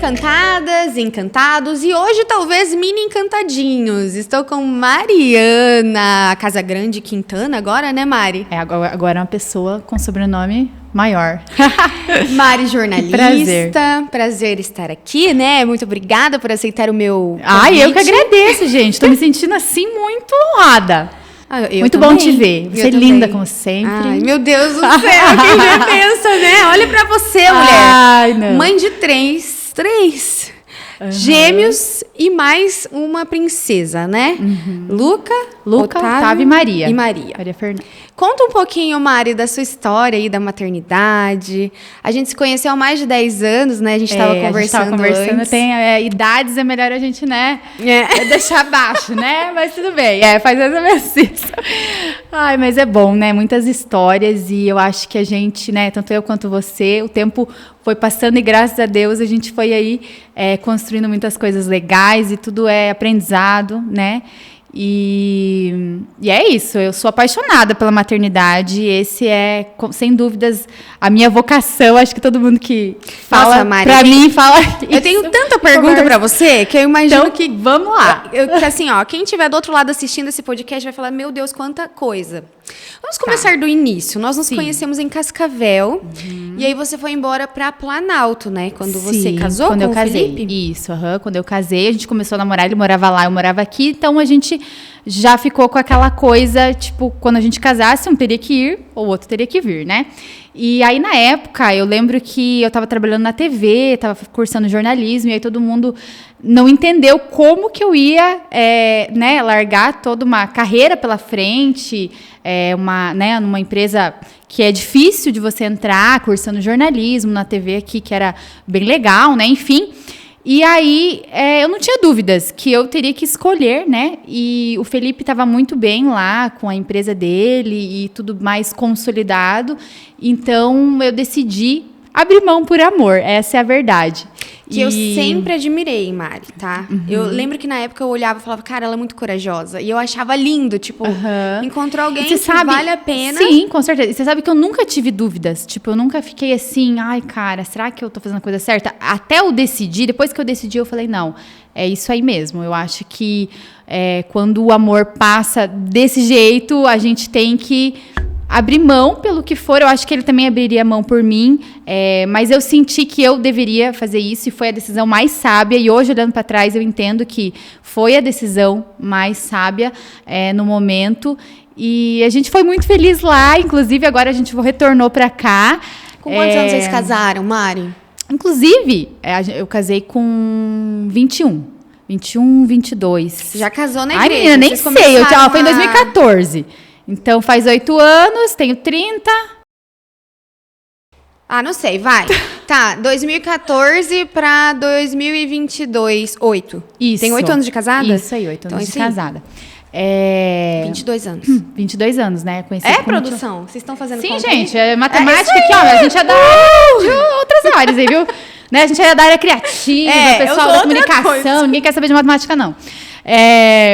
encantadas, encantados e hoje talvez mini encantadinhos. Estou com Mariana Casagrande Quintana agora, né, Mari? Agora é uma pessoa com sobrenome maior. Mari, jornalista. Prazer estar aqui, né? Muito obrigada por aceitar o meu convite. Eu que agradeço, gente. Tô me sentindo assim muito honrada. Muito também. Bom te ver. Você é linda, como sempre. Ai, meu Deus do céu, quem vê pensa, né? Olha pra você, mulher. Ai, não. Mãe de três gêmeos e mais uma princesa, né? Luca, Otávio e Maria. Maria Fernanda. Conta um pouquinho, Mari, da sua história aí da maternidade. A gente se conheceu há mais de 10 anos, né? A gente estava conversando antes. Tem idades, é melhor a gente, né? Deixar abaixo, né? Mas tudo bem. Faz exercício. Ai, mas é bom, né? Muitas histórias e eu acho que a gente, né? Tanto eu quanto você, o tempo foi passando e graças a Deus a gente foi aí construindo muitas coisas legais e tudo é aprendizado, né? E é isso, eu sou apaixonada pela maternidade, esse é, sem dúvidas, a minha vocação, acho que todo mundo que fala Mari, pra mim fala isso. Eu tenho tanta pergunta pra você, que eu imagino então, que vamos lá. Que assim, ó, quem estiver do outro lado assistindo esse podcast vai falar, meu Deus, quanta coisa. Vamos começar do início, nós nos conhecemos em Cascavel, e aí você foi embora pra Planalto, né, quando você casou com o Felipe? Isso, quando eu casei, a gente começou a namorar, ele morava lá, eu morava aqui, então a gente já ficou com aquela coisa, tipo, quando a gente casasse, um teria que ir, ou o outro teria que vir, né? E aí, na época, eu lembro que eu estava trabalhando na TV, estava cursando jornalismo, e aí todo mundo não entendeu como que eu ia largar toda uma carreira pela frente, numa empresa que é difícil de você entrar, cursando jornalismo na TV aqui, que era bem legal, né? Enfim. E aí, eu não tinha dúvidas que eu teria que escolher, né? E o Felipe estava muito bem lá com a empresa dele e tudo mais consolidado. Então, eu decidi abrir mão por amor. Essa é a verdade. Que eu sempre admirei, Mari, tá? Eu lembro que na época eu olhava e falava, cara, ela é muito corajosa. E eu achava lindo, tipo, encontrou alguém que vale a pena. Sim, com certeza. E você sabe que eu nunca tive dúvidas. Tipo, eu nunca fiquei assim, ai, cara, será que eu tô fazendo a coisa certa? Até eu decidir, depois que eu decidi, eu falei, não, é isso aí mesmo. Eu acho que quando o amor passa desse jeito, a gente tem que abrir mão pelo que for, eu acho que ele também abriria mão por mim, mas eu senti que eu deveria fazer isso e foi a decisão mais sábia, e hoje, olhando para trás, eu entendo que foi a decisão mais sábia no momento, e a gente foi muito feliz lá, inclusive agora a gente retornou para cá. Com quantos anos vocês casaram, Mari? Inclusive, eu casei com 21, 22. Já casou na igreja? Ai, menina, nem sei, foi em 2014. Então, faz 8 anos, tenho 30. Não sei, vai. Tá, 2014 pra 2022, 8. Isso. Tem 8 anos de casada? Isso aí, 8 anos de casada. 22 anos. 22 anos, né? Produção? Vocês estão fazendo conta? Sim, gente, matemática aqui, ó, a gente é da área de outras áreas aí, viu? Né? A gente é da área criativa, pessoal da comunicação, ninguém quer saber de matemática, não.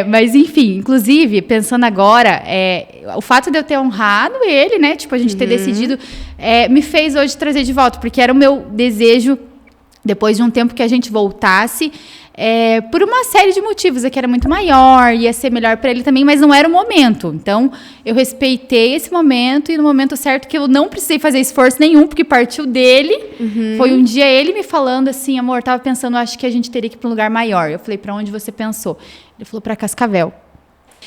Mas, enfim, inclusive, pensando agora, o fato de eu ter honrado ele, né? Tipo, a gente ter decidido, me fez hoje trazer de volta, porque era o meu desejo, depois de um tempo que a gente voltasse, por uma série de motivos, que era muito maior, ia ser melhor para ele também, mas não era o momento. Então, eu respeitei esse momento e no momento certo que eu não precisei fazer esforço nenhum, porque partiu dele. Foi um dia ele me falando assim, amor, tava pensando, acho que a gente teria que ir para um lugar maior. Eu falei, para onde você pensou? Ele falou, para Cascavel.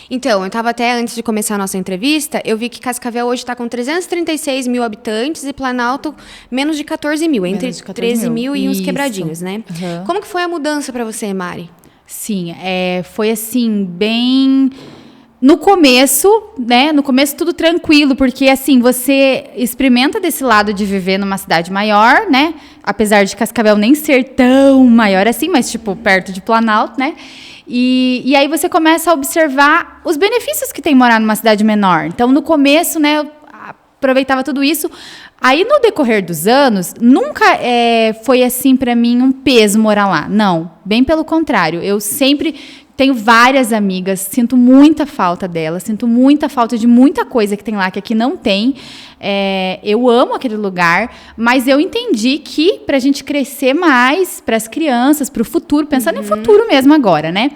Então, eu estava até antes de começar a nossa entrevista, eu vi que Cascavel hoje está com 336 mil habitantes e Planalto menos de 14 mil, entre 13 mil e uns quebradinhos, né? Como que foi a mudança para você, Mari? Sim, foi assim, bem... No começo, né? No começo tudo tranquilo, porque assim, você experimenta desse lado de viver numa cidade maior, né? Apesar de Cascavel nem ser tão maior assim, mas tipo, perto de Planalto, né? E aí você começa a observar os benefícios que tem morar numa cidade menor. Então, no começo, né, eu aproveitava tudo isso. Aí, no decorrer dos anos, nunca foi assim para mim um peso morar lá. Não, bem pelo contrário. Eu sempre tenho várias amigas, sinto muita falta delas, sinto muita falta de muita coisa que tem lá, que aqui não tem. Eu amo aquele lugar, mas eu entendi que pra gente crescer mais, pras crianças, pro futuro, pensando em futuro mesmo agora, né?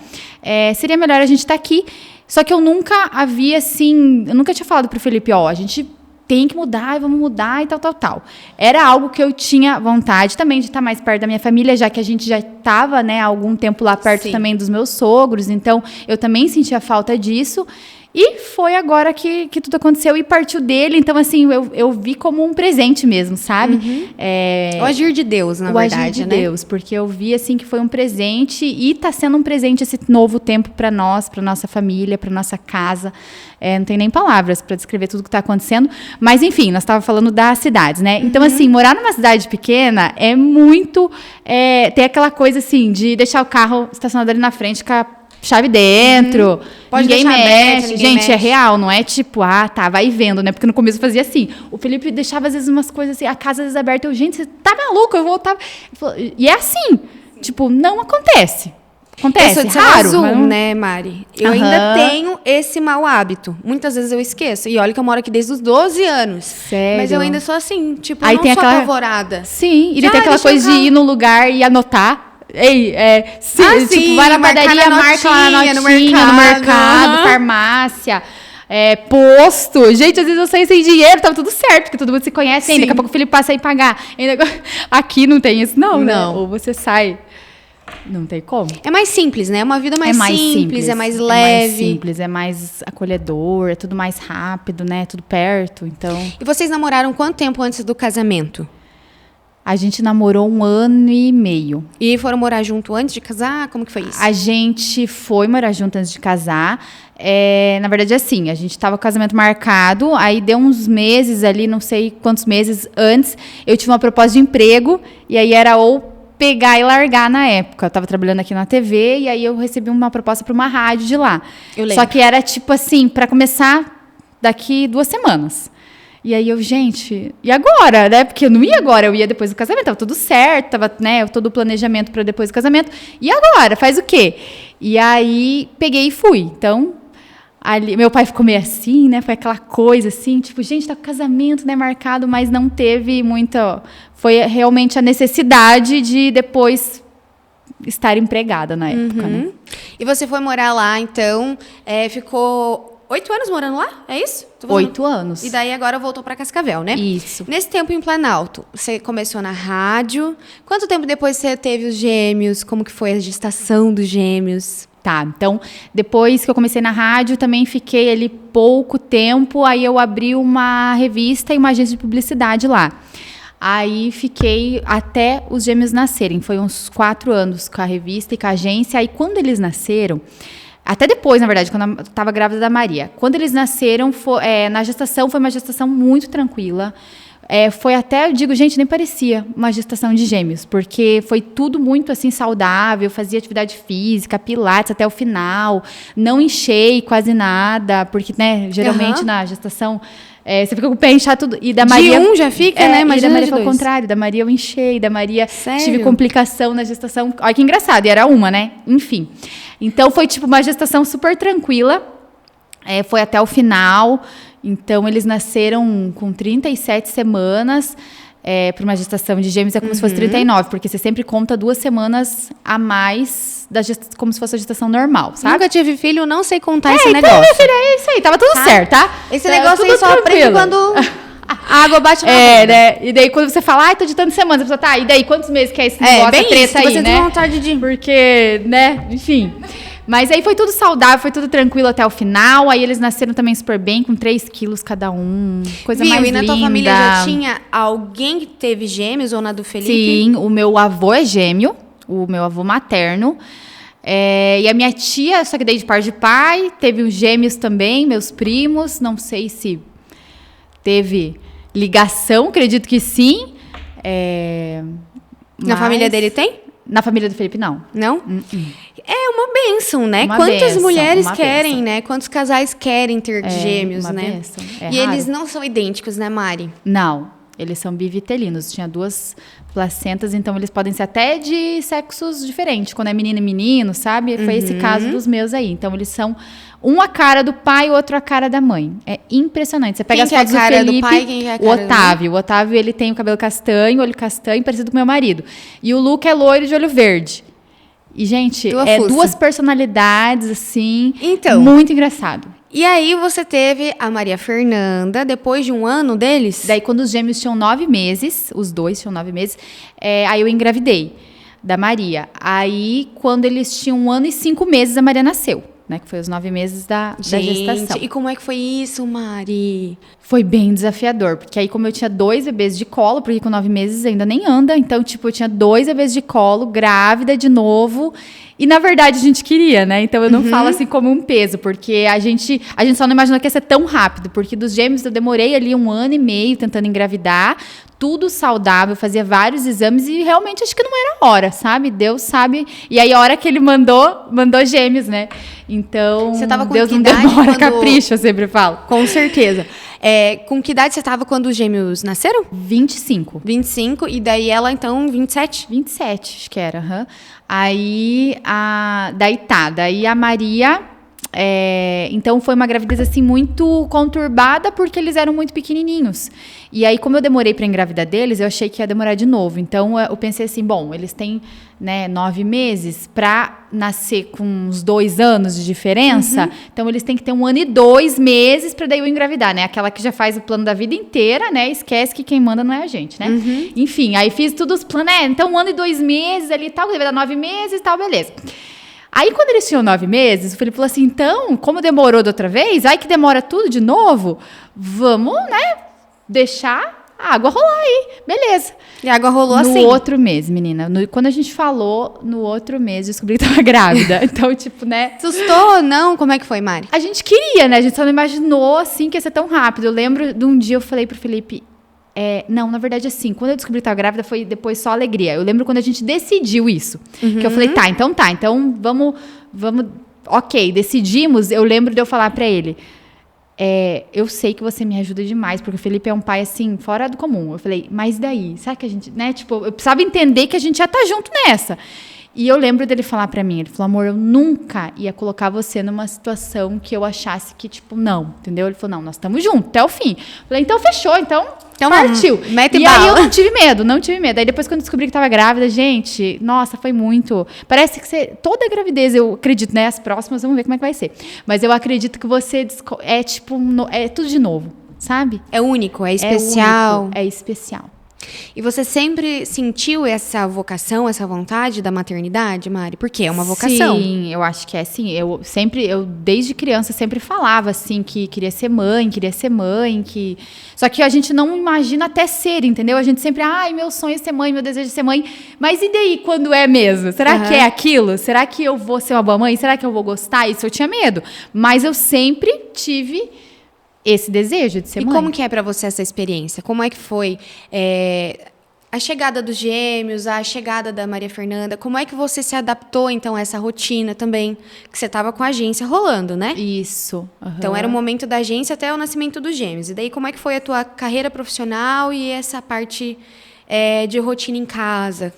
Seria melhor a gente estar aqui. Só que eu nunca havia, assim, eu nunca tinha falado pro Felipe, a gente tem que mudar, vamos mudar e tal. Era algo que eu tinha vontade também de estar mais perto da minha família, já que a gente já estava, né, há algum tempo lá perto também dos meus sogros, então eu também sentia falta disso. E foi agora que tudo aconteceu e partiu dele. Então, assim, eu vi como um presente mesmo, sabe? O agir de Deus, na verdade, o agir de Deus, porque eu vi, assim, que foi um presente e tá sendo um presente esse novo tempo para nós, para nossa família, para nossa casa. Não tem nem palavras para descrever tudo que tá acontecendo. Mas, enfim, nós estávamos falando das cidades, né? Então, assim, morar numa cidade pequena é muito... tem aquela coisa, assim, de deixar o carro estacionado ali na frente com a chave dentro, Pode ninguém deixar mexe. aberto, ninguém Gente, mexe. é real, não é tipo, vai vendo, né? Porque no começo eu fazia assim. O Felipe deixava às vezes umas coisas assim, a casa às vezes aberta. Gente, você tá maluco? Eu voltava. E é assim, tipo, não acontece. Acontece, eu sou de São raro. Azul, mas não- né, Mari? Eu ainda tenho esse mau hábito. Muitas vezes eu esqueço. E olha que eu moro aqui desde os 12 anos. Sério? Mas eu ainda sou assim, tipo, Aí eu não tem sou aquela- apavorada. Sim, e Já, tem aquela deixa eu coisa de ver. ir no lugar e anotar. Tipo, sim, vai na marcar padaria, na marca lá na notinha, notinha, no no mercado. mercado, farmácia, posto. Gente, às vezes eu saí sem dinheiro, tava tudo certo, porque todo mundo se conhece ainda. Sim. Daqui a pouco o Felipe passa aí pagar. Aqui não tem isso, não, né? Não. Ou você sai. Não tem como. É mais simples, né? É uma vida mais, simples, é mais leve. É mais simples, é mais acolhedor, é tudo mais rápido, né? Tudo perto, então... E vocês namoraram quanto tempo antes do casamento? A gente namorou 1 ano e meio. E foram morar junto antes de casar? Como que foi isso? A gente foi morar junto antes de casar. Na verdade, assim, a gente estava com o casamento marcado, aí deu uns meses ali, não sei quantos meses antes, eu tive uma proposta de emprego, e aí era ou pegar e largar na época. Eu estava trabalhando aqui na TV, e aí eu recebi uma proposta para uma rádio de lá. Eu lembro. Só que era tipo assim, para começar daqui 2 semanas. E aí gente, e agora, né? Porque eu não ia agora, eu ia depois do casamento, tava tudo certo, tava, né, todo o planejamento para depois do casamento. E agora, faz o quê? E aí peguei e fui. Então, ali, meu pai ficou meio assim, né? Foi aquela coisa assim, tipo, gente, tá com casamento, né, marcado, mas não teve muita, foi realmente a necessidade de depois estar empregada na época, né? E você foi morar lá, então, ficou 8 anos morando lá? É isso? Tô falando. 8 anos. E daí agora voltou para Cascavel, né? Isso. Nesse tempo em Planalto, você começou na rádio. Quanto tempo depois você teve os gêmeos? Como que foi a gestação dos gêmeos? Tá, então, depois que eu comecei na rádio, também fiquei ali pouco tempo, aí eu abri uma revista e uma agência de publicidade lá. Aí fiquei até os gêmeos nascerem, foi uns 4 anos com a revista e com a agência, aí quando eles nasceram, até depois, na verdade, quando eu estava grávida da Maria, quando eles nasceram, na gestação, foi uma gestação muito tranquila. Foi até, eu digo, gente, nem parecia uma gestação de gêmeos, porque foi tudo muito, assim, saudável, fazia atividade física, pilates até o final, não enchei quase nada, porque, né, geralmente na gestação, você fica com o pé inchado tudo, e da Maria... De um já fica, né? E Imagina da Maria de foi ao 2. contrário, da Maria eu enchei, da Maria Sério? tive complicação na gestação, olha que engraçado, e era uma, né, enfim. Então, foi, tipo, uma gestação super tranquila, foi até o final. Então, eles nasceram com 37 semanas. Para uma gestação de gêmeos é como se fosse 39, porque você sempre conta 2 semanas a mais, como se fosse a gestação normal, sabe? Nunca tive filho, não sei contar esse Então, negócio. minha filha, é isso aí, tava tudo certo, tá? Esse Tá negócio aí tudo só aprende tranquilo. quando a água bate na bunda. né? E daí, quando você fala, tô de tantas semanas, a pessoa, tá, e daí, quantos meses que é esse negócio, bem a treta isso, aí, você né? tem vontade de... Porque, né, enfim. Mas aí foi tudo saudável, foi tudo tranquilo até o final. Aí eles nasceram também super bem, com 3 quilos cada um. Coisa mais e linda. na tua família já tinha alguém que teve gêmeos ou na do Felipe? Sim, o meu avô é gêmeo, o meu avô materno. E a minha tia, só que daí de par de pai, teve os gêmeos também, meus primos. Não sei se teve ligação, acredito que sim. Na família dele tem? Na família do Felipe, não. Não? É uma bênção, né? Uma Quantas bênção, mulheres uma querem, bênção. né? Quantos casais querem ter gêmeos, uma né? bênção. E Raro. eles não são idênticos, né, Mari? Não. Eles são bivitelinos. Tinha 2 placentas, então eles podem ser até de sexos diferentes. Quando é menino e menino, sabe? Foi esse caso dos meus aí. Então, eles são um a cara do pai e outro a cara da mãe. É impressionante. Você pega as fotos do Felipe, do pai, quem é a cara o Otávio. O Otávio, ele tem o cabelo castanho, olho castanho, parecido com meu marido. E o Luca é loiro de olho verde. E, gente, duas personalidades, assim, então, muito engraçado. E aí você teve a Maria Fernanda, depois de 1 ano deles? Daí, quando os gêmeos tinham 9 meses, os 2 tinham 9 meses, aí eu engravidei da Maria. Aí, quando eles tinham 1 ano e 5 meses, a Maria nasceu. Né, que foi os 9 meses da gestação. E como é que foi isso, Mari? Foi bem desafiador, porque aí como eu tinha 2 bebês de colo, porque com 9 meses ainda nem anda, então, tipo, eu tinha 2 bebês de colo, grávida de novo, e na verdade a gente queria, né? Então eu não falo assim como um peso, porque a gente só não imaginou que ia ser tão rápido, porque dos gêmeos eu demorei ali 1 ano e meio tentando engravidar, tudo saudável, fazia vários exames e realmente acho que não era hora, sabe? Deus sabe. E aí a hora que ele mandou gêmeos, né? Então, você tava com Deus não idade demora, quando... capricho, eu sempre falo. Com certeza. Com que idade você tava quando os gêmeos nasceram? 25. 25, e daí ela, então, 27? 27, acho que era. Aí, daí a Maria... então foi uma gravidez assim muito conturbada porque eles eram muito pequenininhos. E aí, como eu demorei para engravidar deles, eu achei que ia demorar de novo. Então eu pensei assim, bom, eles têm 9 meses para nascer com uns 2 anos de diferença. Então eles têm que ter 1 ano e 2 meses para daí eu engravidar, né? Aquela que já faz o plano da vida inteira, né? Esquece que quem manda não é a gente, né? Enfim, aí fiz todos os planos, então 1 ano e 2 meses ali e tal, vai dar 9 meses e tal, beleza. Aí, quando eles tinham 9 meses, o Felipe falou assim, então, como demorou da outra vez, aí que demora tudo de novo, vamos, deixar a água rolar aí. Beleza. E a água rolou assim? No outro mês, menina. Quando a gente falou, no outro mês, descobri que tava grávida. Então, tipo, né? Assustou ou não? Como é que foi, Mari? A gente queria, né? A gente só não imaginou, assim, que ia ser tão rápido. Eu lembro de um dia, eu falei pro Felipe... não, na verdade, assim, quando eu descobri que estava grávida, foi depois só alegria. Eu lembro quando a gente decidiu isso. Que eu falei, então vamos, ok, decidimos. Eu lembro de eu falar para ele, eu sei que você me ajuda demais, porque o Felipe é um pai, assim, fora do comum. Eu falei, mas daí? Sabe que a gente, né, tipo, eu precisava entender que a gente já tá junto nessa. E eu lembro dele falar pra mim, ele falou, amor, eu nunca ia colocar você numa situação que eu achasse que, tipo, não, entendeu? Ele falou, não, nós estamos juntos, até o fim. Eu falei, então fechou, então partiu. Mete e bala. aí eu não tive medo. Aí depois quando eu descobri que tava grávida, gente, nossa, foi muito... Parece que toda gravidez, eu acredito, né, as próximas, vamos ver como é que vai ser. Mas eu acredito que você, é tudo de novo, sabe? É único, é especial. É especial. E você sempre sentiu essa vocação, essa vontade da maternidade, Mari? Porque é uma vocação. Sim, eu acho que é sim. Eu desde criança sempre falava assim que queria ser mãe, só que a gente não imagina até ser, entendeu? A gente sempre, meu sonho é ser mãe, meu desejo é ser mãe. Mas e daí quando é mesmo? Será que é aquilo? Será que eu vou ser uma boa mãe? Será que eu vou gostar? Isso eu tinha medo. Mas eu sempre tive esse desejo de ser mãe. E como que é pra você essa experiência? Como é que foi a chegada dos gêmeos, a chegada da Maria Fernanda? Como é que você se adaptou, então, a essa rotina também? Que você tava com a agência rolando, né? Isso. Então, era o momento da agência até o nascimento dos gêmeos. E daí, como é que foi a tua carreira profissional e essa parte de rotina em casa?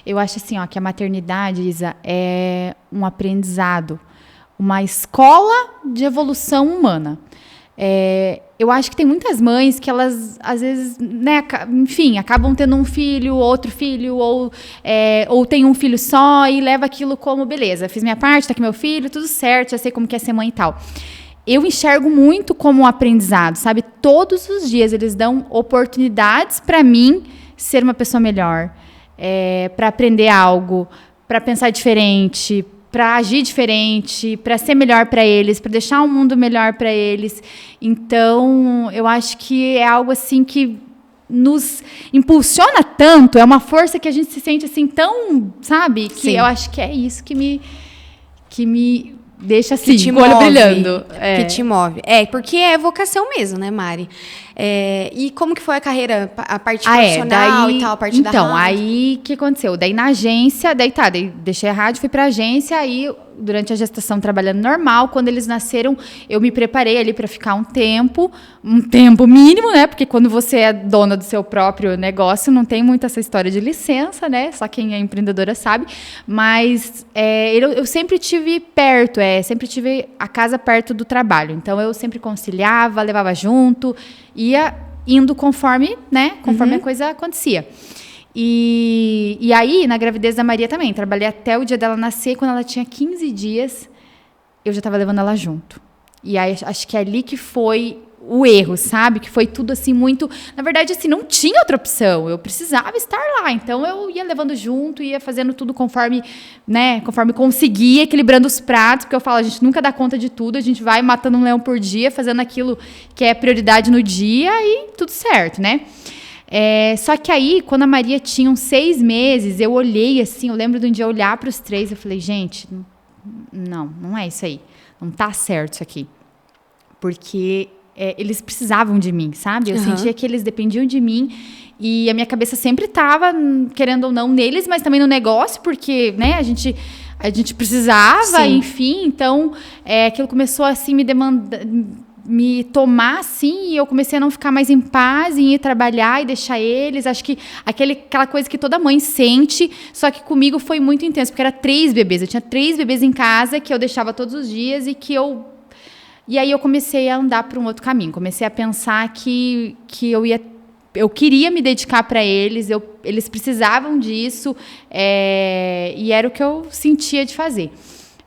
Eu acho assim, que a maternidade, Isa, é um aprendizado, uma escola de evolução humana. Eu acho que tem muitas mães que elas, às vezes, né, enfim, acabam tendo um filho, outro filho, ou tem um filho só e leva aquilo como, beleza, fiz minha parte, tá aqui meu filho, tudo certo, já sei como que é ser mãe e tal. Eu enxergo muito como um aprendizado, sabe? Todos os dias eles dão oportunidades para mim ser uma pessoa melhor, para aprender algo, para pensar diferente, para agir diferente, para ser melhor para eles, para deixar um mundo melhor para eles. Então, eu acho que é algo assim que nos impulsiona tanto, é uma força que a gente se sente assim tão, sabe? Que Sim. eu acho que é isso que me deixa assim, que te com o olho move, brilhando. Que te move. Porque é vocação mesmo, né, Mari? E como que foi a carreira, a parte profissional e tal, a parte da rádio? Então, aí o que aconteceu? Daí na agência, daí deixei a rádio, fui pra agência, aí durante a gestação trabalhando normal. Quando eles nasceram, eu me preparei ali para ficar um tempo mínimo, né? Porque quando você é dona do seu próprio negócio, não tem muito essa história de licença, né? Só quem é empreendedora sabe. Mas eu sempre tive perto, sempre tive a casa perto do trabalho. Então, eu sempre conciliava, levava junto, ia indo conforme, né? Conforme a coisa acontecia. E aí, na gravidez da Maria também, trabalhei até o dia dela nascer. Quando ela tinha 15 dias, eu já estava levando ela junto. E aí, acho que é ali que foi o erro, sabe? Que foi tudo assim muito... Na verdade, assim, não tinha outra opção. Eu precisava estar lá. Então, eu ia levando junto, ia fazendo tudo conforme, né? Conforme conseguia, equilibrando os pratos. Porque eu falo, a gente nunca dá conta de tudo. A gente vai matando um leão por dia, fazendo aquilo que é prioridade no dia e tudo certo, né? Só que aí, quando a Maria tinha uns 6 meses, eu olhei assim, eu lembro de um dia olhar para os 3, eu falei, gente, não é isso aí. Não tá certo isso aqui. Porque eles precisavam de mim, sabe? Eu sentia que eles dependiam de mim e a minha cabeça sempre estava, querendo ou não, neles, mas também no negócio, porque, né, a gente precisava, enfim. Então, aquilo começou assim, me tomar, assim, e eu comecei a não ficar mais em paz, em ir trabalhar e deixar eles. Acho que aquela coisa que toda mãe sente, só que comigo foi muito intenso, porque era 3 bebês. Eu tinha 3 bebês em casa que eu deixava todos os dias e aí eu comecei a andar para um outro caminho. Comecei a pensar que eu queria me dedicar para eles, eles precisavam disso, e era o que eu sentia de fazer.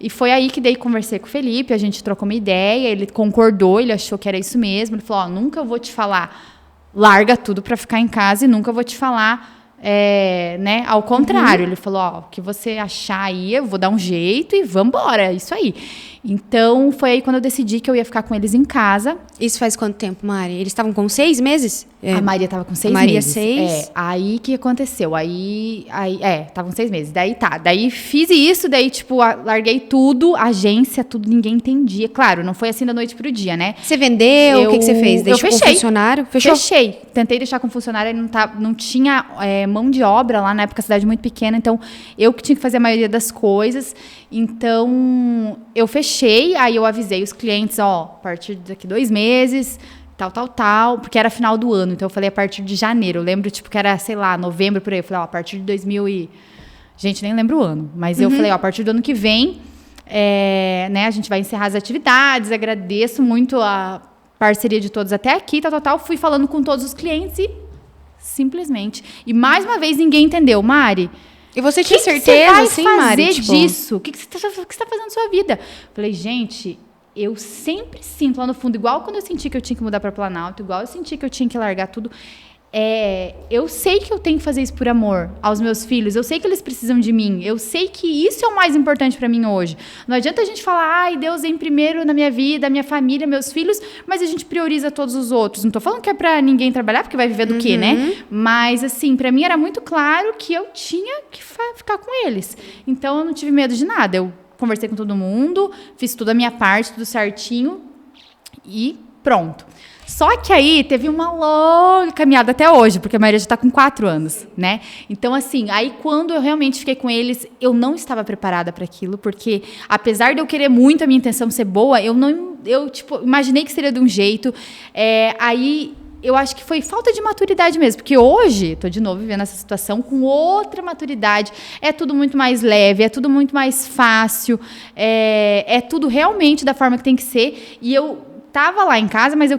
E foi aí que daí conversei com o Felipe, a gente trocou uma ideia, ele concordou, ele achou que era isso mesmo. Ele falou, nunca vou te falar, larga tudo para ficar em casa e nunca vou te falar, né, ao contrário. Ele falou, o que você achar aí, eu vou dar um jeito e vambora, isso aí. Então, foi aí quando eu decidi que eu ia ficar com eles em casa. Isso faz quanto tempo, Mari? Eles estavam com 6 meses? A Maria estava com 6 Maria, meses. 6. Aí, o que aconteceu? Aí, estavam 6 meses. Daí fiz isso, daí, tipo, larguei tudo, agência, tudo, ninguém entendia. Claro, não foi assim da noite pro dia, né? Você vendeu? O que você fez? Deixou com funcionário? Fechou? Fechei. Tentei deixar com funcionário, não tinha mão de obra lá, na época, a cidade muito pequena, então, eu que tinha que fazer a maioria das coisas. Então, eu fechei, aí eu avisei os clientes, a partir daqui 2 meses, tal, porque era final do ano, então eu falei a partir de janeiro, eu lembro, tipo, que era, sei lá, novembro, por aí, eu falei, a partir de 2000 e... Gente, nem lembro o ano, mas eu falei, a partir do ano que vem, né, a gente vai encerrar as atividades, agradeço muito a parceria de todos até aqui, tal, fui falando com todos os clientes e simplesmente, e mais uma vez ninguém entendeu, Mari... E você tinha certeza, assim, Mari? O que você vai fazer disso? O que você está fazendo na sua vida? Falei, gente, eu sempre sinto lá no fundo, igual quando eu senti que eu tinha que mudar para Planalto, igual eu senti que eu tinha que largar tudo. Eu sei que eu tenho que fazer isso por amor aos meus filhos. Eu sei que eles precisam de mim. Eu sei que isso é o mais importante para mim hoje. Não adianta a gente falar, Deus vem primeiro na minha vida, minha família, meus filhos, mas a gente prioriza todos os outros. Não tô falando que é para ninguém trabalhar, porque vai viver do quê, né? Mas, assim, para mim era muito claro que eu tinha que ficar com eles. Então, eu não tive medo de nada. Eu conversei com todo mundo, fiz tudo a minha parte, tudo certinho e pronto. Só que aí teve uma longa caminhada até hoje, porque a Maria já está com 4 anos, né? Então, assim, aí quando eu realmente fiquei com eles, eu não estava preparada para aquilo, porque apesar de eu querer muito a minha intenção ser boa, eu imaginei que seria de um jeito. Aí eu acho que foi falta de maturidade mesmo, porque hoje, estou de novo vivendo essa situação com outra maturidade, é tudo muito mais leve, é tudo muito mais fácil, é tudo realmente da forma que tem que ser, e eu tava lá em casa, mas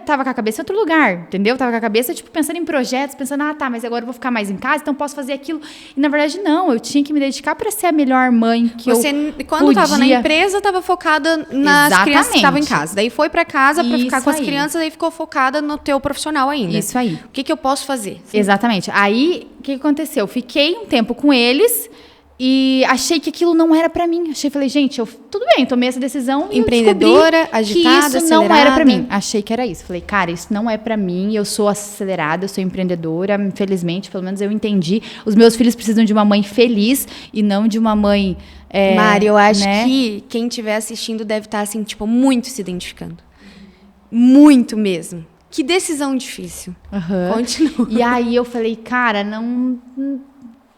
tava com a cabeça em outro lugar, entendeu? Tava com a cabeça, tipo, pensando em projetos, pensando, mas agora eu vou ficar mais em casa, então posso fazer aquilo. E, na verdade, não, eu tinha que me dedicar para ser a melhor mãe que eu podia. Quando tava na empresa, tava focada nas crianças que estavam em casa. Daí foi para casa para ficar com as crianças, daí ficou focada no teu profissional ainda. Isso aí. O que eu posso fazer? Exatamente. Aí, o que aconteceu? Fiquei um tempo com eles... E achei que aquilo não era pra mim. Falei, gente, tudo bem, tomei essa decisão e empreendedora, agitada, que isso acelerada. Não era pra mim. Achei que era isso. Falei, cara, isso não é pra mim. Eu sou acelerada, eu sou empreendedora. Infelizmente, pelo menos eu entendi. Os meus filhos precisam de uma mãe feliz e não de uma mãe... Mari, eu acho que quem estiver assistindo deve estar, assim, tipo, muito se identificando. Muito mesmo. Que decisão difícil. Uhum. Continua. E aí eu falei, cara,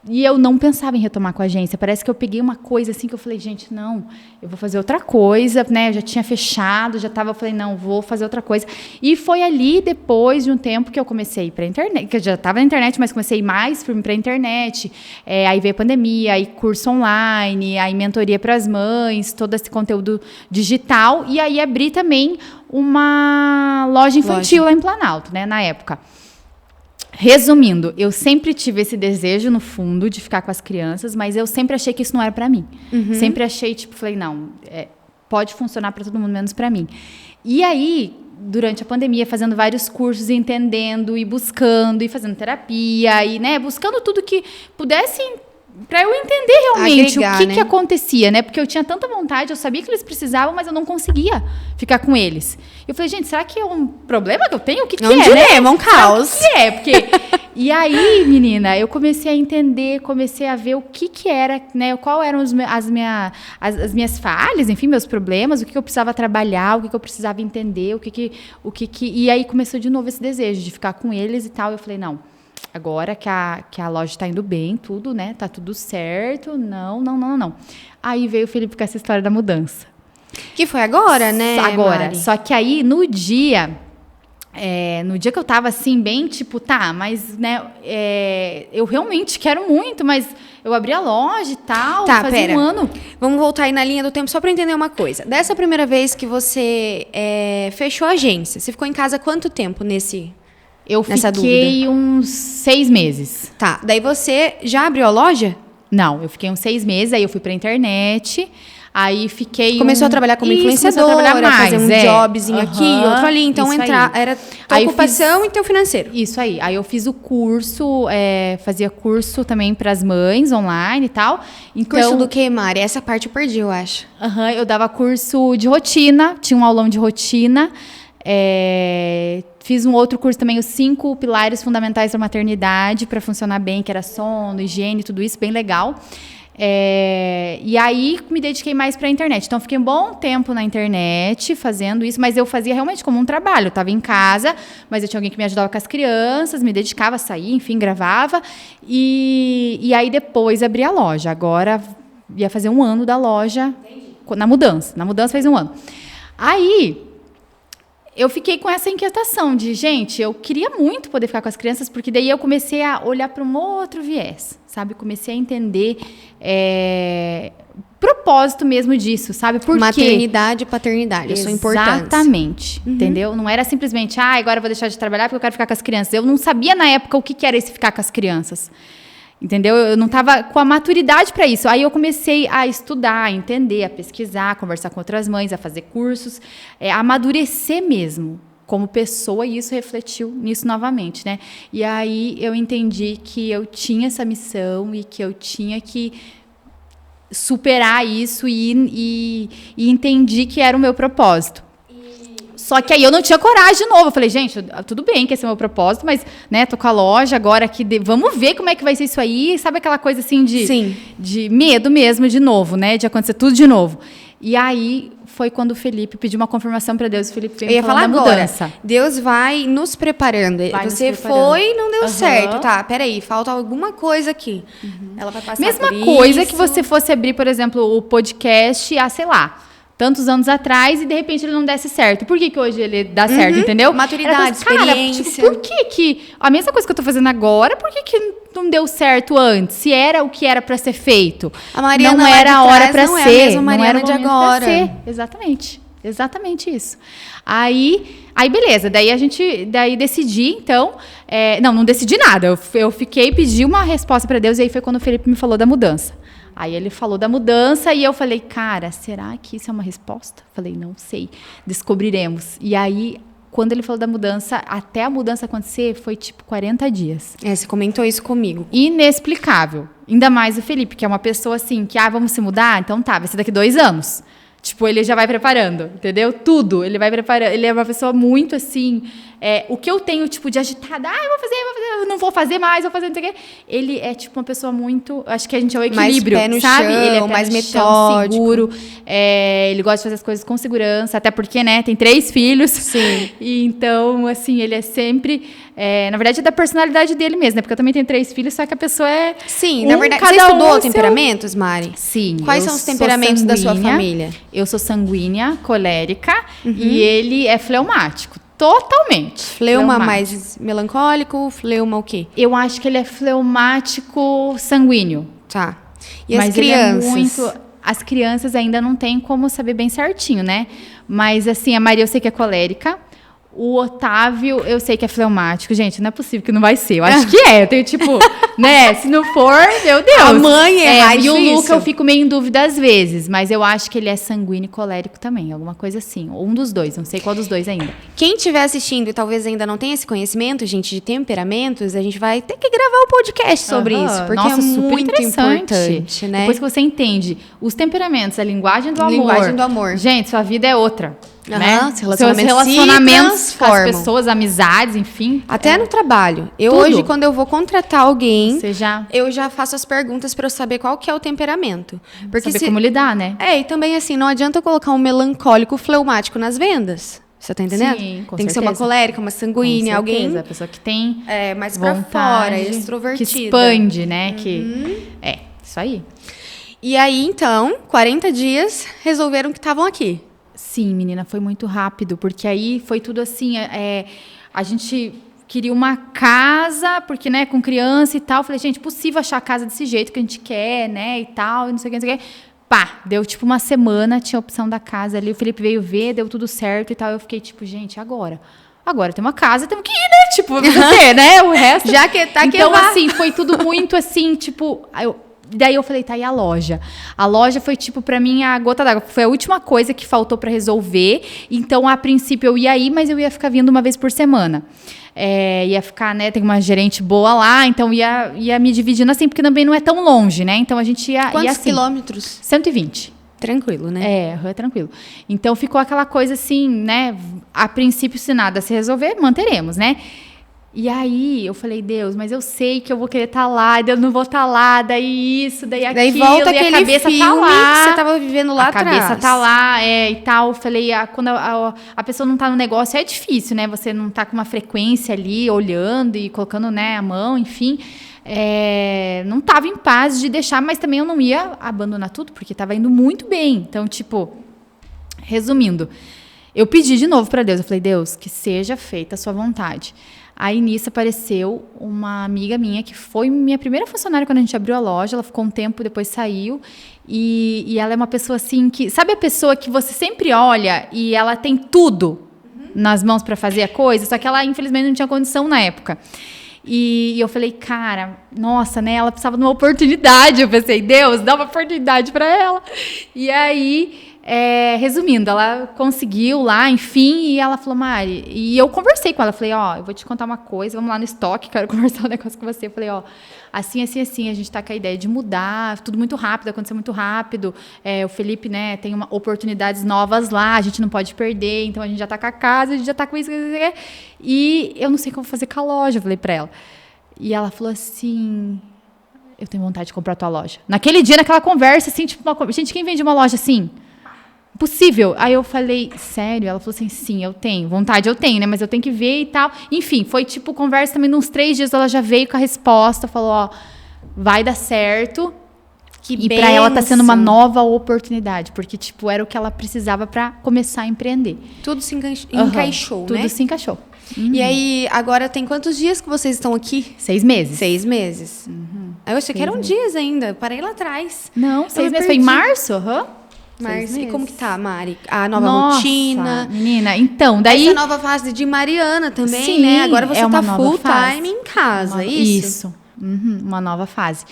E eu não pensava em retomar com a agência. Parece que eu peguei uma coisa assim que eu falei, gente, não, eu vou fazer outra coisa, né? Eu já tinha fechado, eu falei, não, vou fazer outra coisa. E foi ali, depois de um tempo, que eu comecei a ir para a internet, que eu já estava na internet, mas comecei mais firme para a internet. Aí veio a pandemia, aí curso online, aí mentoria para as mães, todo esse conteúdo digital. E aí abri também uma loja infantil lá em Planalto, né, na época. Resumindo, eu sempre tive esse desejo no fundo de ficar com as crianças, mas eu sempre achei que isso não era pra mim. Sempre achei, falei, não, pode funcionar pra todo mundo, menos pra mim. E aí, durante a pandemia, fazendo vários cursos, entendendo e buscando, e fazendo terapia, e, né, buscando tudo que pudesse para eu entender realmente agregar, o que acontecia, né? Porque eu tinha tanta vontade, eu sabia que eles precisavam, mas eu não conseguia ficar com eles. Eu falei, gente, será que é um problema que eu tenho? O que é, né? É um caos. O que é? Porque... E aí, menina, eu comecei a entender, comecei a ver o que era, né? Qual eram as minhas falhas, enfim, meus problemas, o que eu precisava trabalhar, o que eu precisava entender, E aí começou de novo esse desejo de ficar com eles e tal. Eu falei, não. Agora que a loja está indo bem, tudo, né? Tá tudo certo. Não. Aí veio o Felipe com essa história da mudança. Que foi agora, né, Agora. Mari? Só que aí, no dia que eu tava assim, bem mas, né, eu realmente quero muito, mas eu abri a loja e tal, fazia um ano. Vamos voltar aí na linha do tempo só para entender uma coisa. Dessa primeira vez que você fechou a agência, você ficou em casa quanto tempo Eu fiquei uns 6 meses. Tá, daí você já abriu a loja? Não, eu fiquei uns 6 meses, aí eu fui pra internet, aí fiquei... Começou a trabalhar como influenciadora, fazer um jobzinho aqui, outro ali, então era tua ocupação e teu financeiro. Isso aí, aí eu fiz o curso, fazia curso também pras mães online e tal. Então, curso do que, Mari? Essa parte eu perdi, eu acho. Eu dava curso de rotina, tinha um aulão de rotina, fiz um outro curso também, os 5 pilares fundamentais da maternidade para funcionar bem, que era sono, higiene, tudo isso, bem legal. E aí me dediquei mais para a internet. Então, fiquei um bom tempo na internet fazendo isso, mas eu fazia realmente como um trabalho. Eu estava em casa, mas eu tinha alguém que me ajudava com as crianças, me dedicava a sair, enfim, gravava. E aí depois abri a loja. Agora ia fazer um ano da loja. Na mudança. Na mudança fez um ano. Aí... eu fiquei com essa inquietação de, gente, eu queria muito poder ficar com as crianças, porque daí eu comecei a olhar para um outro viés, sabe? Comecei a entender propósito mesmo disso, sabe? Por maternidade e paternidade, a sua importância. Exatamente, entendeu? Não era simplesmente, agora eu vou deixar de trabalhar porque eu quero ficar com as crianças. Eu não sabia na época o que era esse ficar com as crianças. Entendeu? Eu não estava com a maturidade para isso. Aí eu comecei a estudar, a entender, a pesquisar, a conversar com outras mães, a fazer cursos, a amadurecer mesmo como pessoa, e isso refletiu nisso novamente, né? E aí eu entendi que eu tinha essa missão e que eu tinha que superar isso e entendi que era o meu propósito. Só que aí eu não tinha coragem de novo. Eu falei, gente, tudo bem que esse é o meu propósito, mas, né, tô com a loja agora aqui, vamos ver como é que vai ser isso aí. Sabe aquela coisa assim de medo mesmo, de novo, né? De acontecer tudo de novo. E aí foi quando o Felipe pediu uma confirmação para Deus. O Felipe veio falar da mudança. Deus vai nos preparando. Você foi e não deu certo. Tá, peraí, falta alguma coisa aqui. Ela vai passar mesma coisa que você fosse abrir, por exemplo, o podcast sei lá, tantos anos atrás, e de repente ele não desse certo. Por que hoje ele dá certo, entendeu? Maturidade, experiência. Por que a mesma coisa que eu tô fazendo agora, por que não deu certo antes? Se era o que era para ser feito. A Mariana não era a hora para ser. Não é a mesma Mariana de agora. Exatamente isso. Aí beleza, daí decidi, então, não decidi nada, eu pedi uma resposta para Deus, e aí foi quando o Felipe me falou da mudança. Aí ele falou da mudança e eu falei, cara, será que isso é uma resposta? Falei, não sei, descobriremos. E aí, quando ele falou da mudança, até a mudança acontecer, foi tipo 40 dias. Você comentou isso comigo. Inexplicável. Ainda mais o Felipe, que é uma pessoa assim, que, vamos se mudar? Então tá, vai ser daqui 2 anos. Tipo, ele já vai preparando, entendeu? Tudo, ele vai preparando. Ele é uma pessoa muito, assim... o que eu tenho, tipo, de agitada... eu vou fazer, não vou fazer mais, vou fazer não sei o quê. Ele é, tipo, uma pessoa muito... Acho que a gente é o equilíbrio, mais pé no sabe? chão, Ele é pé mais no metódico. chão, seguro. Ele gosta de fazer as coisas com segurança. Até porque, né, tem 3 filhos. Sim. E então, assim, ele é sempre... na verdade, é da personalidade dele mesmo, né? Porque eu também tenho 3 filhos, só que a pessoa é... Sim, na verdade... Você estudou temperamentos, Mari? Sim. Quais são os temperamentos da sua família? Eu sou sanguínea, colérica, e ele é fleumático. Totalmente. Fleuma mais melancólico, fleuma o quê? Eu acho que ele é fleumático sanguíneo. Tá. E as Mas crianças? As crianças ainda não tem como saber bem certinho, né? Mas assim, a Maria eu sei que é colérica. O Otávio, eu sei que é fleumático. Gente, não é possível que não vai ser. Eu acho que é. Eu tenho, tipo, né? Se não for, meu Deus. A mãe é e o Luca, eu fico meio em dúvida às vezes. Mas eu acho que ele é sanguíneo e colérico também. Alguma coisa assim. Ou um dos dois. Não sei qual dos dois ainda. Quem estiver assistindo e talvez ainda não tenha esse conhecimento, gente, de temperamentos, a gente vai ter que gravar um podcast sobre isso. Porque nossa, é super muito interessante. importante, né? Depois que você entende os temperamentos, a linguagem do amor. Linguagem do amor. Gente, sua vida é outra. Né? Seus relacionamentos com as pessoas, amizades, enfim. Até no trabalho. Tudo. Hoje, quando eu vou contratar alguém, já... eu já faço as perguntas para eu saber qual que é o temperamento. Porque saber como lidar, né? E também assim, não adianta eu colocar um melancólico fleumático nas vendas. Você tá entendendo? Sim, com tem certeza. que ser uma colérica, uma sanguínea, alguém... A pessoa que tem mais pra fora, extrovertida. Que expande, né? Isso aí. E aí, então, 40 dias, resolveram que estavam aqui. Sim, menina, foi muito rápido, porque aí foi tudo assim, a gente queria uma casa, porque, né, com criança e tal, falei, gente, possível achar a casa desse jeito que a gente quer, né, e tal, não sei o que, não sei o que. Pá, deu tipo uma semana, tinha a opção da casa ali, o Felipe veio ver, deu tudo certo e tal, eu fiquei tipo, gente, agora tem uma casa, temos que ir, né, tipo, você, né, o resto. Já que tá que então, assim, foi tudo muito assim, tipo, daí eu falei, tá, e a loja? A loja foi, tipo, pra mim, a gota d'água. Foi a última coisa que faltou pra resolver. Então, a princípio, eu ia ir, mas eu ia ficar vindo uma vez por semana. Ia ficar, né, tem uma gerente boa lá, então ia me dividindo assim, porque também não é tão longe, né? Então, a gente ia Quantos assim, quilômetros? 120. Tranquilo, né? É tranquilo. Então, ficou aquela coisa assim, né? A princípio, se nada se resolver, manteremos, né? E aí, eu falei, Deus, mas eu sei que eu vou querer estar lá, eu não vou estar lá, daí isso, daí aquilo, daí volta e aquele a cabeça filme tá lá, que você tava vivendo lá atrás. A cabeça tá lá, e tal. Eu falei, quando a pessoa não tá no negócio, é difícil, né? Você não tá com uma frequência ali, olhando e colocando, né, a mão, enfim. Não tava em paz de deixar, mas também eu não ia abandonar tudo, porque tava indo muito bem. Então, tipo, resumindo, eu pedi de novo pra Deus, eu falei, Deus, que seja feita a sua vontade. Aí, nisso, apareceu uma amiga minha, que foi minha primeira funcionária quando a gente abriu a loja. Ela ficou um tempo, depois saiu. E ela é uma pessoa, assim, que... Sabe a pessoa que você sempre olha e ela tem tudo nas mãos para fazer a coisa? Só que ela, infelizmente, não tinha condição na época. E eu falei, cara, nossa, né? Ela precisava de uma oportunidade. Eu pensei, Deus, dá uma oportunidade para ela. E aí... resumindo, ela conseguiu lá, enfim, e ela falou, Mari, e eu conversei com ela, falei, eu vou te contar uma coisa, vamos lá no estoque, quero conversar um negócio com você. Eu falei, assim, a gente tá com a ideia de mudar, tudo muito rápido, aconteceu muito rápido, o Felipe, né, tem oportunidades novas lá, a gente não pode perder, então a gente já tá com a casa, a gente já tá com isso, e eu não sei como fazer com a loja, eu falei pra ela. E ela falou assim... Eu tenho vontade de comprar a tua loja. Naquele dia, naquela conversa, assim, tipo, gente, quem vende uma loja assim? Possível. Aí eu falei, sério? Ela falou assim, sim, eu tenho. Vontade eu tenho, né? Mas eu tenho que ver e tal. Enfim, foi tipo conversa também, uns 3 dias ela já veio com a resposta, falou, vai dar certo. E pra ela tá sendo uma nova oportunidade, porque, tipo, era o que ela precisava pra começar a empreender. Tudo se encaixou, né? Tudo se encaixou. E aí, agora tem quantos dias que vocês estão aqui? 6 meses. 6 meses. Eu achei que eram dias ainda, parei lá atrás. Não, 6 meses. Foi em março? Mas e como que tá, Mari? A nova rotina? Menina, então, daí... Essa nova fase de Mariana também, sim, né? Agora você tá full fase. time em casa, é isso? Isso. Uma nova fase.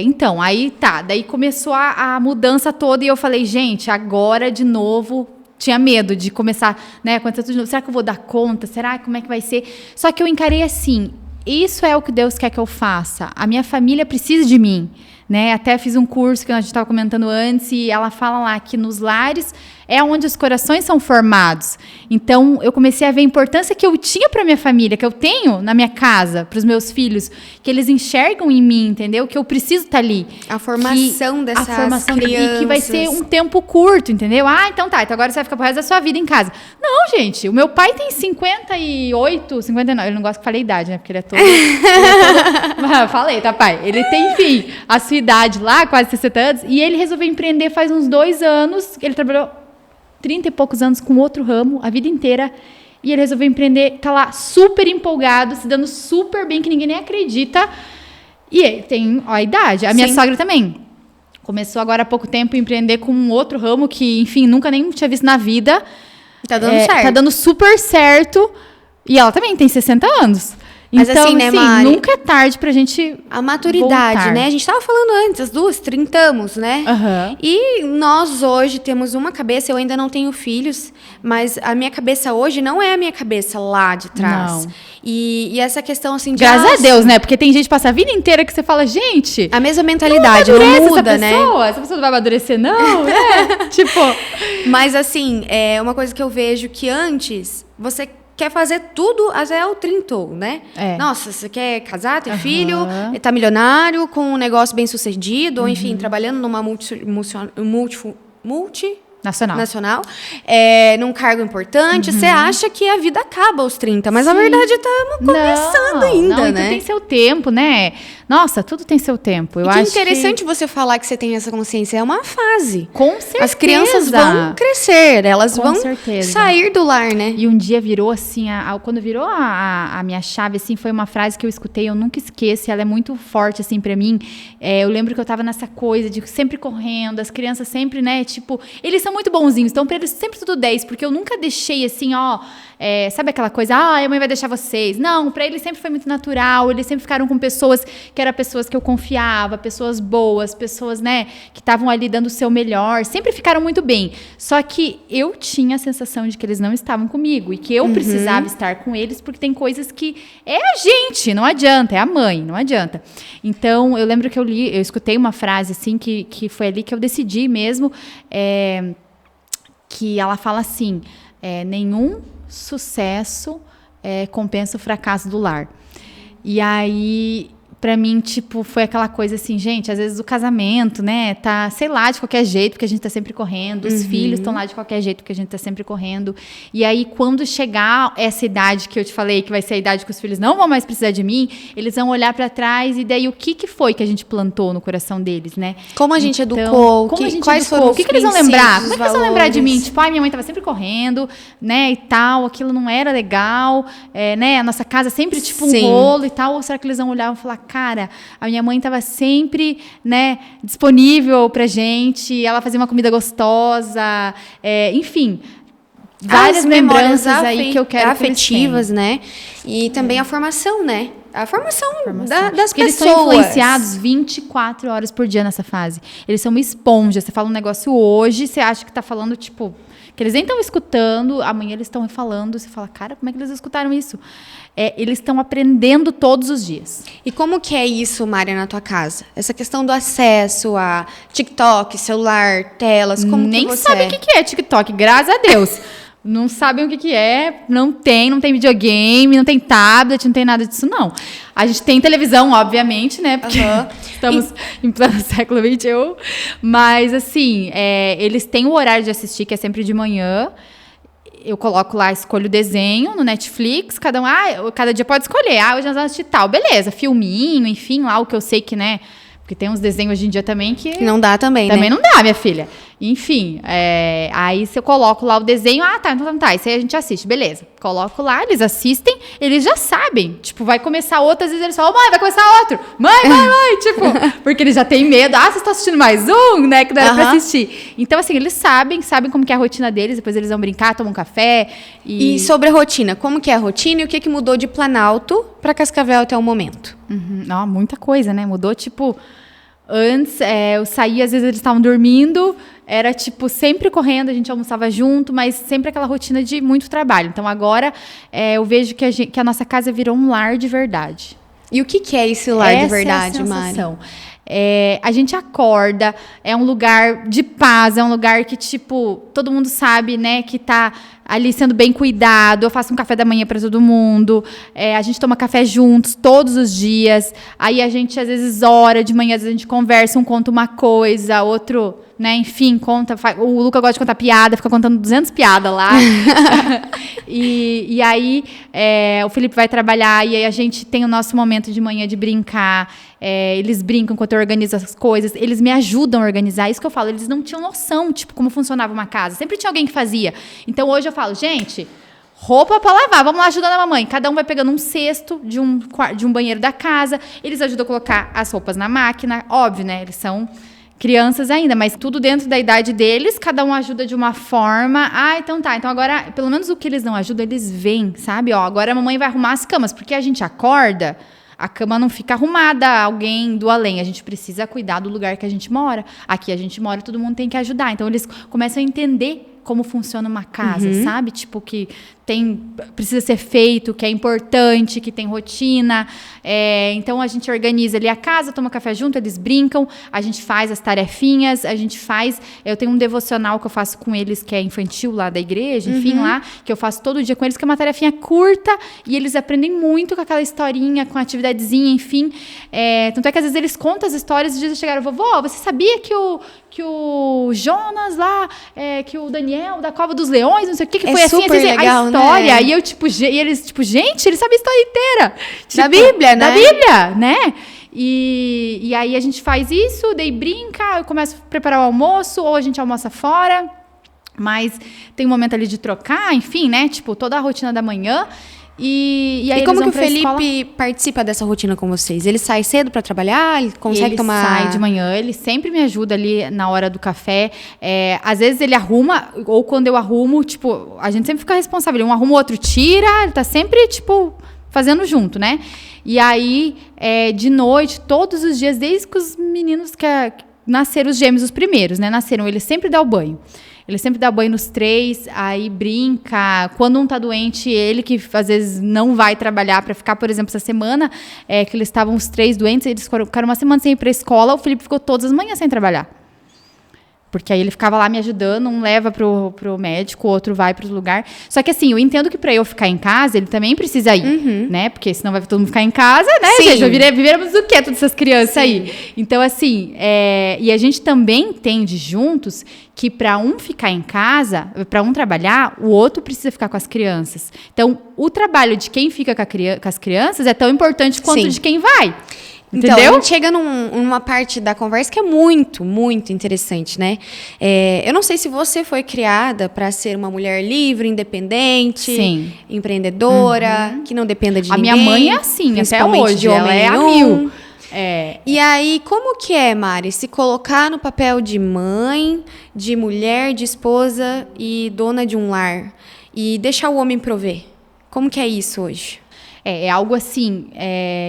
Então, aí tá. Daí começou a mudança toda e eu falei, gente, agora de novo... Tinha medo de começar, né, acontecer tudo de novo. Será que eu vou dar conta? Será? Como é que vai ser? Só que eu encarei assim, isso é o que Deus quer que eu faça. A minha família precisa de mim, né? Até fiz um curso que a gente estava comentando antes e ela fala lá que nos lares é onde os corações são formados. Então, eu comecei a ver a importância que eu tinha para minha família, que eu tenho na minha casa, para os meus filhos, que eles enxergam em mim, entendeu? Que eu preciso estar ali. A formação dessas crianças. E que vai ser um tempo curto, entendeu? Então tá, então agora você vai ficar pro resto da sua vida em casa. Não, gente, o meu pai tem 58, 59, ele não gosta que eu falei a idade, né? Porque ele é todo... Eu falei, tá, pai? Ele tem, enfim, a sua idade lá, quase 60 anos, e ele resolveu empreender faz uns 2 anos, ele trabalhou 30 e poucos anos com outro ramo, a vida inteira, e ele resolveu empreender, tá lá super empolgado, se dando super bem, que ninguém nem acredita, e ele tem a idade. A minha sogra também começou agora há pouco tempo a empreender com um outro ramo que, enfim, nunca nem tinha visto na vida. Tá dando certo. Tá dando super certo, e ela também tem 60 anos. Mas então, assim, né, Mari, nunca é tarde pra gente a maturidade, voltar. né? A gente tava falando antes, as duas, trintamos, né? Uhum. E nós hoje temos uma cabeça, eu ainda não tenho filhos, mas a minha cabeça hoje não é a minha cabeça lá de trás. Não. E essa questão, assim, de... Graças a Deus, né? Porque tem gente que passa a vida inteira que você fala, gente... A mesma mentalidade, não muda, essa pessoa, né? Essa pessoa não vai amadurecer, não, né? Tipo... Mas, assim, é uma coisa que eu vejo que antes, você quer fazer tudo até o 30, né? Nossa, você quer casar, ter filho, tá milionário, com um negócio bem sucedido, ou enfim, trabalhando numa nacional, num cargo importante. Você acha que a vida acaba aos 30, mas a verdade estamos começando ainda, né? Tudo tem seu tempo, né? Nossa, tudo tem seu tempo. Eu acho interessante você falar que você tem essa consciência. É uma fase. Com certeza. As crianças vão crescer, elas vão sair do lar, né? E um dia virou assim, quando virou a minha chave, assim, foi uma frase que eu escutei, eu nunca esqueço, ela é muito forte, assim, pra mim. Eu lembro que eu tava nessa coisa de sempre correndo, as crianças sempre, né, tipo, eles são muito bonzinhos, então pra eles sempre tudo 10, porque eu nunca deixei assim, sabe aquela coisa, a mãe vai deixar vocês. Não, pra eles sempre foi muito natural, eles sempre ficaram com pessoas que eram pessoas que eu confiava, pessoas boas, pessoas, né, que estavam ali dando o seu melhor, sempre ficaram muito bem. Só que eu tinha a sensação de que eles não estavam comigo e que eu precisava estar com eles, porque tem coisas que é a gente, não adianta, é a mãe, não adianta. Então, eu lembro que eu escutei uma frase assim, que foi ali que eu decidi mesmo, que ela fala assim, nenhum sucesso compensa o fracasso do lar. E aí, pra mim, tipo, foi aquela coisa assim, gente, às vezes o casamento, né, tá, sei lá, de qualquer jeito, porque a gente tá sempre correndo, os filhos estão lá de qualquer jeito, porque a gente tá sempre correndo, e aí, quando chegar essa idade que eu te falei, que vai ser a idade que os filhos não vão mais precisar de mim, eles vão olhar pra trás, e daí, o que foi que a gente plantou no coração deles, né? Como a gente educou, quais foram os o que eles vão lembrar? Como é que eles vão lembrar de mim? valores? Tipo, minha mãe tava sempre correndo, né, e tal, aquilo não era legal, né, a nossa casa sempre, tipo, um rolo e tal, ou será que eles vão olhar e vão falar, cara, a minha mãe estava sempre, né, disponível pra gente, ela fazia uma comida gostosa, enfim, várias lembranças aí que eu quero afetivas, né? E também a formação, né? A formação. Das Porque pessoas. Eles são influenciados 24 horas por dia nessa fase. Eles são uma esponja. Você fala um negócio hoje, você acha que tá falando, tipo, que eles nem estão escutando, amanhã eles estão falando, você fala, cara, como é que eles escutaram isso? Eles estão aprendendo todos os dias. E como que é isso, Mária, na tua casa? Essa questão do acesso a TikTok, celular, telas, como nem que você... sabe o que é TikTok, graças a Deus. Não sabem o que é, não tem videogame, não tem tablet, não tem nada disso, não. A gente tem televisão, obviamente, né? Porque estamos em pleno século XXI. Mas, assim, eles têm o horário de assistir, que é sempre de manhã. Eu coloco lá, escolho o desenho no Netflix, cada dia pode escolher. Hoje nós vamos assistir tal, beleza, filminho, enfim, lá o que eu sei que, né? Porque tem uns desenhos hoje em dia também que... Não dá também, né? Não dá, minha filha. Enfim, aí se eu coloco lá o desenho, então tá, isso aí a gente assiste, beleza. Coloco lá, eles assistem, eles já sabem. Tipo, vai começar outro, às vezes eles falam, mãe, vai começar outro. Mãe, tipo, porque eles já têm medo. Vocês estão assistindo mais um, né, que não era pra assistir. Então, assim, eles sabem como que é a rotina deles, depois eles vão brincar, tomam um café. E sobre a rotina, como que é a rotina e o que mudou de Planalto pra Cascavel até o momento? Muita coisa, né? Mudou, tipo... Antes, eu saía, às vezes eles estavam dormindo, era, tipo, sempre correndo, a gente almoçava junto, mas sempre aquela rotina de muito trabalho. Então, agora, eu vejo que a nossa casa virou um lar de verdade. E o que é esse lar de verdade, Mari? A gente acorda, é um lugar de paz, é um lugar que, tipo, todo mundo sabe, né, que tá ali sendo bem cuidado. Eu faço um café da manhã para todo mundo. A gente toma café juntos todos os dias. Aí a gente, às vezes, ora de manhã, às vezes a gente conversa, um conta uma coisa, outro, né, enfim, conta. O Luca gosta de contar piada, fica contando 200 piadas lá. E aí o Felipe vai trabalhar e aí a gente tem o nosso momento de manhã de brincar. Eles brincam enquanto eu organizo as coisas, eles me ajudam a organizar. Isso que eu falo, eles não tinham noção, tipo, como funcionava uma casa. Sempre tinha alguém que fazia. Então hoje eu falo, gente, roupa para lavar, vamos lá ajudando a mamãe. Cada um vai pegando um cesto de um banheiro da casa. Eles ajudam a colocar as roupas na máquina. Óbvio, né? Eles são crianças ainda, mas tudo dentro da idade deles, cada um ajuda de uma forma. Então tá. Então agora, pelo menos o que eles não ajudam, eles veem, sabe? Agora a mamãe vai arrumar as camas, porque a gente acorda, a cama não fica arrumada, alguém do além. A gente precisa cuidar do lugar que a gente mora. Aqui a gente mora, todo mundo tem que ajudar. Então eles começam a entender como funciona uma casa, sabe? Tipo, que precisa ser feito, que é importante, que tem rotina. Então, a gente organiza ali a casa, toma café junto, eles brincam, a gente faz as tarefinhas, eu tenho um devocional que eu faço com eles, que é infantil lá da igreja, enfim, lá, que eu faço todo dia com eles, que é uma tarefinha curta, e eles aprendem muito com aquela historinha, com a atividadezinha, enfim. Tanto é que, às vezes, eles contam as histórias, e eles chegaram, vovó, você sabia que o Jonas lá, que o Daniel da Cova dos Leões, não sei o que foi assim, super legal, a história, né? E eles, tipo, gente, eles sabem a história inteira. Tipo, da Bíblia, né? Da Bíblia, né? E aí a gente faz isso, daí brinca, eu começo a preparar o almoço, ou a gente almoça fora, mas tem um momento ali de trocar, enfim, né? Tipo, toda a rotina da manhã. E aí como que o Felipe participa dessa rotina com vocês? Ele sai cedo para trabalhar? Ele consegue tomar... Ele sai de manhã, ele sempre me ajuda ali na hora do café. Às vezes ele arruma, ou quando eu arrumo, tipo, a gente sempre fica responsável. Um arruma, o outro tira, ele tá sempre, tipo, fazendo junto, né? E aí, de noite, todos os dias, desde que os meninos nasceram, os gêmeos, os primeiros, né? Nasceram, ele sempre dá o banho. Ele sempre dá banho nos 3, aí brinca. Quando um tá doente, ele que às vezes não vai trabalhar para ficar, por exemplo, essa semana, que eles estavam os 3 doentes, eles ficaram uma semana sem ir pra escola, o Felipe ficou todas as manhãs sem trabalhar. Porque aí ele ficava lá me ajudando, um leva pro médico, o outro vai pro lugar. Só que assim, eu entendo que para eu ficar em casa, ele também precisa ir, né? Porque senão vai todo mundo ficar em casa, né, Sim. gente? Viveremos o quê, todas essas crianças aí? Então, assim, e a gente também entende juntos que para um ficar em casa, para um trabalhar, o outro precisa ficar com as crianças. Então, o trabalho de quem fica com as crianças é tão importante quanto de quem vai. Então, entendeu? a gente chega numa parte da conversa que é muito, muito interessante, né? Eu não sei se você foi criada para ser uma mulher livre, independente, empreendedora, que não dependa de ninguém. A minha mãe é assim, até hoje. De homem ela é a nenhum. mil. E aí, como que é, Mari, se colocar no papel de mãe, de mulher, de esposa e dona de um lar e deixar o homem prover? Como que é isso hoje? É algo assim,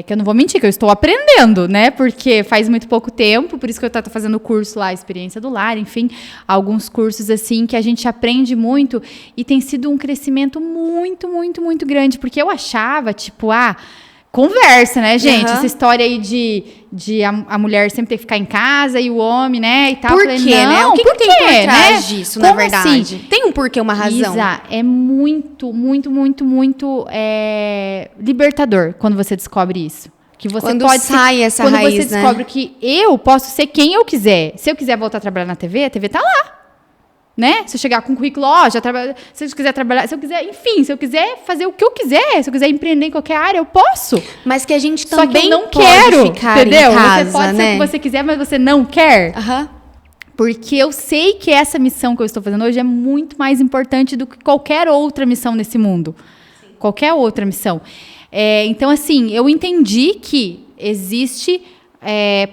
que eu não vou mentir, que eu estou aprendendo, né? Porque faz muito pouco tempo, por isso que eu estou fazendo o curso lá, Experiência do Lar, enfim, alguns cursos assim que a gente aprende muito e tem sido um crescimento muito, muito, muito grande, porque eu achava, tipo, conversa, né, gente? Essa história aí de a mulher sempre ter que ficar em casa e o homem, né, e tal. Por quê, né? O que tem por trás disso, na verdade? Assim? Tem um porquê, uma razão? Isa, é muito, muito, muito, muito libertador quando você descobre isso. Que você quando pode sai essa quando raiz, você descobre que eu posso ser quem eu quiser. Se eu quiser voltar a trabalhar na TV, a TV tá lá. Né? Se eu chegar com um currículo, se eu quiser trabalhar, se eu quiser fazer o que eu quiser, se eu quiser empreender em qualquer área, eu posso. Mas que a gente também Só que eu não pode quero, ficar entendeu? em casa, você pode né? ser o que você quiser, mas você não quer. Aham. Porque eu sei que essa missão que eu estou fazendo hoje é muito mais importante do que qualquer outra missão nesse mundo. Sim. Qualquer outra missão. Então, assim, eu entendi que existe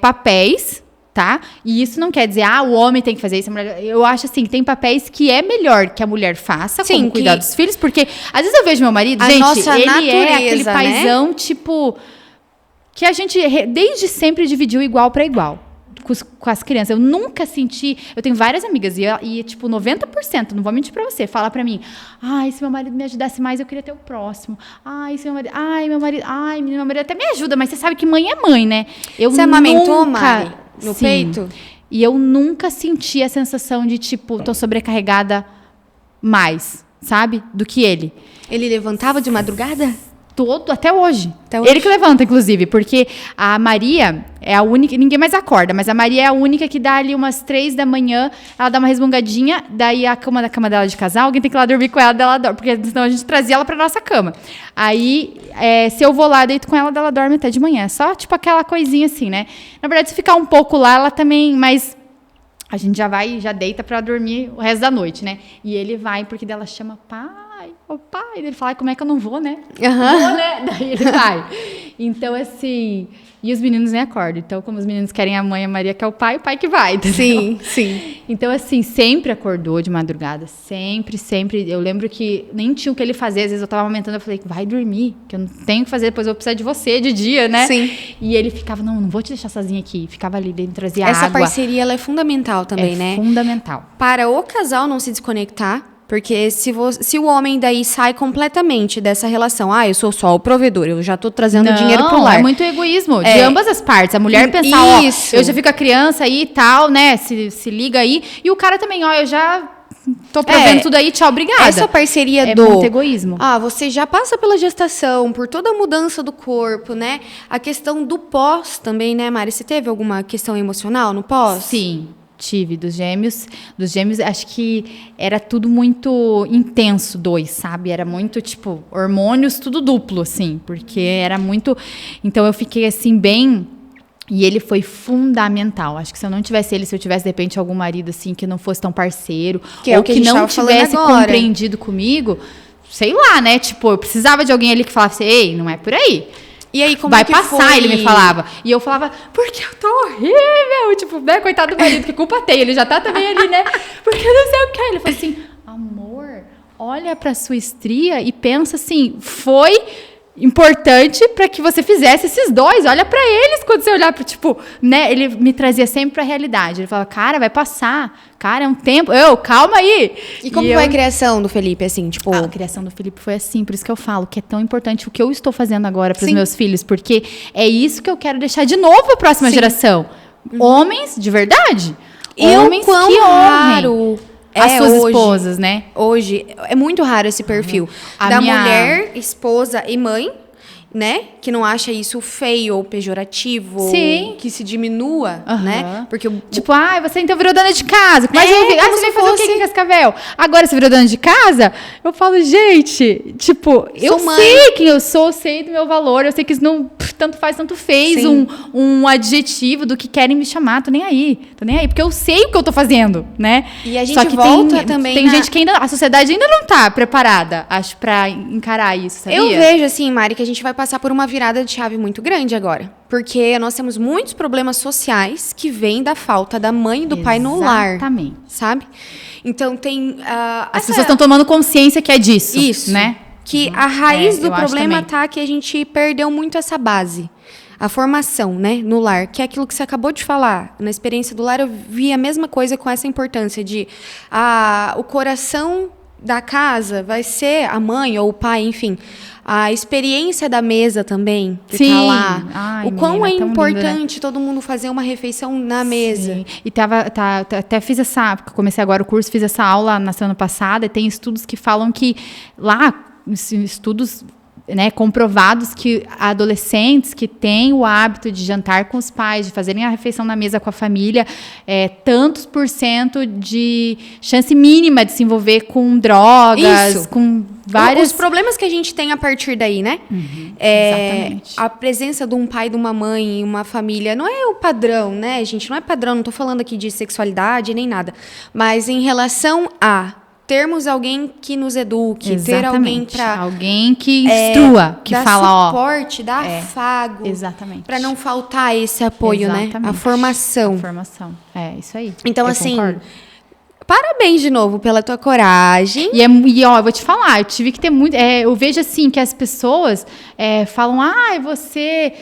papéis, tá? E isso não quer dizer, o homem tem que fazer isso, a mulher... Eu acho assim, que tem papéis que é melhor que a mulher faça, sim, como cuidar dos filhos, porque às vezes eu vejo meu marido, gente, ele é aquele paizão, tipo, que a gente desde sempre dividiu igual para igual. Com as crianças. Eu nunca senti... Eu tenho várias amigas e tipo, 90%, não vou mentir pra você, fala pra mim, se meu marido me ajudasse mais, eu queria ter o próximo. Meu marido até me ajuda, mas você sabe que mãe é mãe, né? Você amamentou, Mari? no Sim. peito? E eu nunca senti a sensação de, tipo, tô sobrecarregada mais, sabe? Do que ele. Ele levantava de madrugada? Todo, até hoje. Até hoje. Ele que levanta, inclusive, porque a Maria é a única, ninguém mais acorda, mas a Maria é a única que dá ali umas 3 da manhã, ela dá uma resmungadinha, daí a cama dela de casal, alguém tem que ir lá dormir com ela, ela dorme, porque senão a gente trazia ela pra nossa cama. Aí, se eu vou lá, deito com ela, ela dorme até de manhã. Só, tipo, aquela coisinha assim, né? Na verdade, se ficar um pouco lá, ela também, mas a gente já deita pra dormir o resto da noite, né? E ele vai, porque dela chama pai, ô pai. Ele fala, como é que eu não vou, né? Vou, né? Daí ele vai. Então, assim... E os meninos nem acordam. Então, como os meninos querem a mãe, a Maria quer o pai que vai. Entendeu? Sim, sim. Então, assim, sempre acordou de madrugada. Sempre, sempre. Eu lembro que nem tinha o que ele fazer. Às vezes eu tava amamentando, eu falei, vai dormir, que eu não tenho o que fazer, depois eu vou precisar de você de dia, né? Sim. E ele ficava, não vou te deixar sozinha aqui. Ficava ali dentro, trazia água. Essa parceria, ela é fundamental também, né? Fundamental. Para o casal não se desconectar, porque se o homem daí sai completamente dessa relação, eu sou só o provedor, eu já tô trazendo dinheiro pro lar. É muito egoísmo, de ambas as partes. A mulher pensar, Isso. eu já fico a criança aí e tal, né, se liga aí. E o cara também, eu já tô provendo tudo aí, tchau, obrigada. Essa parceria é muito egoísmo. Você já passa pela gestação, por toda a mudança do corpo, né? A questão do pós também, né, Mari? Você teve alguma questão emocional no pós? Sim. Tive, dos gêmeos, acho que era tudo muito intenso, sabe? Era muito, tipo, hormônios, tudo duplo, assim, porque era muito... Então, eu fiquei, assim, bem... E ele foi fundamental. Acho que se eu não tivesse ele, se eu tivesse, de repente, algum marido, assim, que não fosse tão parceiro, ou que não tivesse compreendido comimigo, sei lá, né? Tipo, eu precisava de alguém ali que falasse, ei, não é por aí. E aí, como vai é que passar, foi? Ele me falava. E eu falava, porque eu tô horrível. Tipo, né, coitado do marido, que culpa tem? Ele já tá também ali, né? Porque eu não sei o que. Ele falou assim, amor, olha pra sua estria e pensa assim, foi importante para que você fizesse esses dois. Olha para eles quando você olhar para, tipo, né? Ele me trazia sempre para a realidade. Ele falava, cara, vai passar. Cara, é um tempo. Calma aí. E como foi a criação do Felipe, assim, tipo... A criação do Felipe foi assim, por isso que eu falo que é tão importante o que eu estou fazendo agora para os meus filhos, porque é isso que eu quero deixar de novo para a próxima geração. Homens de verdade. Homens que honrem as suas esposas, né? Hoje, é muito raro esse perfil da mulher, esposa e mãe, né? Que não acha isso feio ou pejorativo. Sim. Que se diminua, né? Porque tipo, você então virou dona de casa. Mas você veio fazer o que aqui em Cascavel? Agora você virou dona de casa? Eu falo, gente, tipo, eu sei quem eu sou, sei do meu valor, eu sei que isso não tanto faz, tanto fez um adjetivo do que querem me chamar, tô nem aí, porque eu sei o que eu tô fazendo, né? E a gente só que volta também tem gente que ainda, a sociedade ainda não tá preparada, acho, pra encarar isso, sabia? Eu vejo, assim, Mari, que a gente vai passar por uma virada de chave muito grande agora, porque nós temos muitos problemas sociais que vêm da falta da mãe e do pai no lar. Exatamente. Sabe? Então tem... As pessoas estão tomando consciência que é disso. Isso. Né? Que a raiz do problema tá que a gente perdeu muito essa base. A formação, né, no lar, que é aquilo que você acabou de falar. Na experiência do lar, eu vi a mesma coisa com essa importância de o coração da casa vai ser a mãe ou o pai, enfim. A experiência da mesa também, que tá lá. Ai, o quão menina, é importante lindo, né? todo mundo fazer uma refeição na mesa. Sim. E até fiz comecei agora o curso, fiz essa aula na semana passada, e tem estudos que falam que lá, estudos, né, comprovados que adolescentes que têm o hábito de jantar com os pais, de fazerem a refeição na mesa com a família, tantos % de chance mínima de se envolver com drogas, com vários... Os problemas que a gente tem a partir daí, né? Exatamente. A presença de um pai, de uma mãe em uma família não é o padrão, né, gente? Não é padrão, não tô falando aqui de sexualidade nem nada. Mas em relação a termos alguém que nos eduque, Exatamente. ter alguém que instrua, que fala, suporte, dá afago. Exatamente. Para não faltar esse apoio, Exatamente. né? A formação. Isso aí. Então, eu assim, concordo. Parabéns de novo pela tua coragem. E eu vou te falar, eu tive que ter muito... eu vejo assim, que as pessoas falam, você,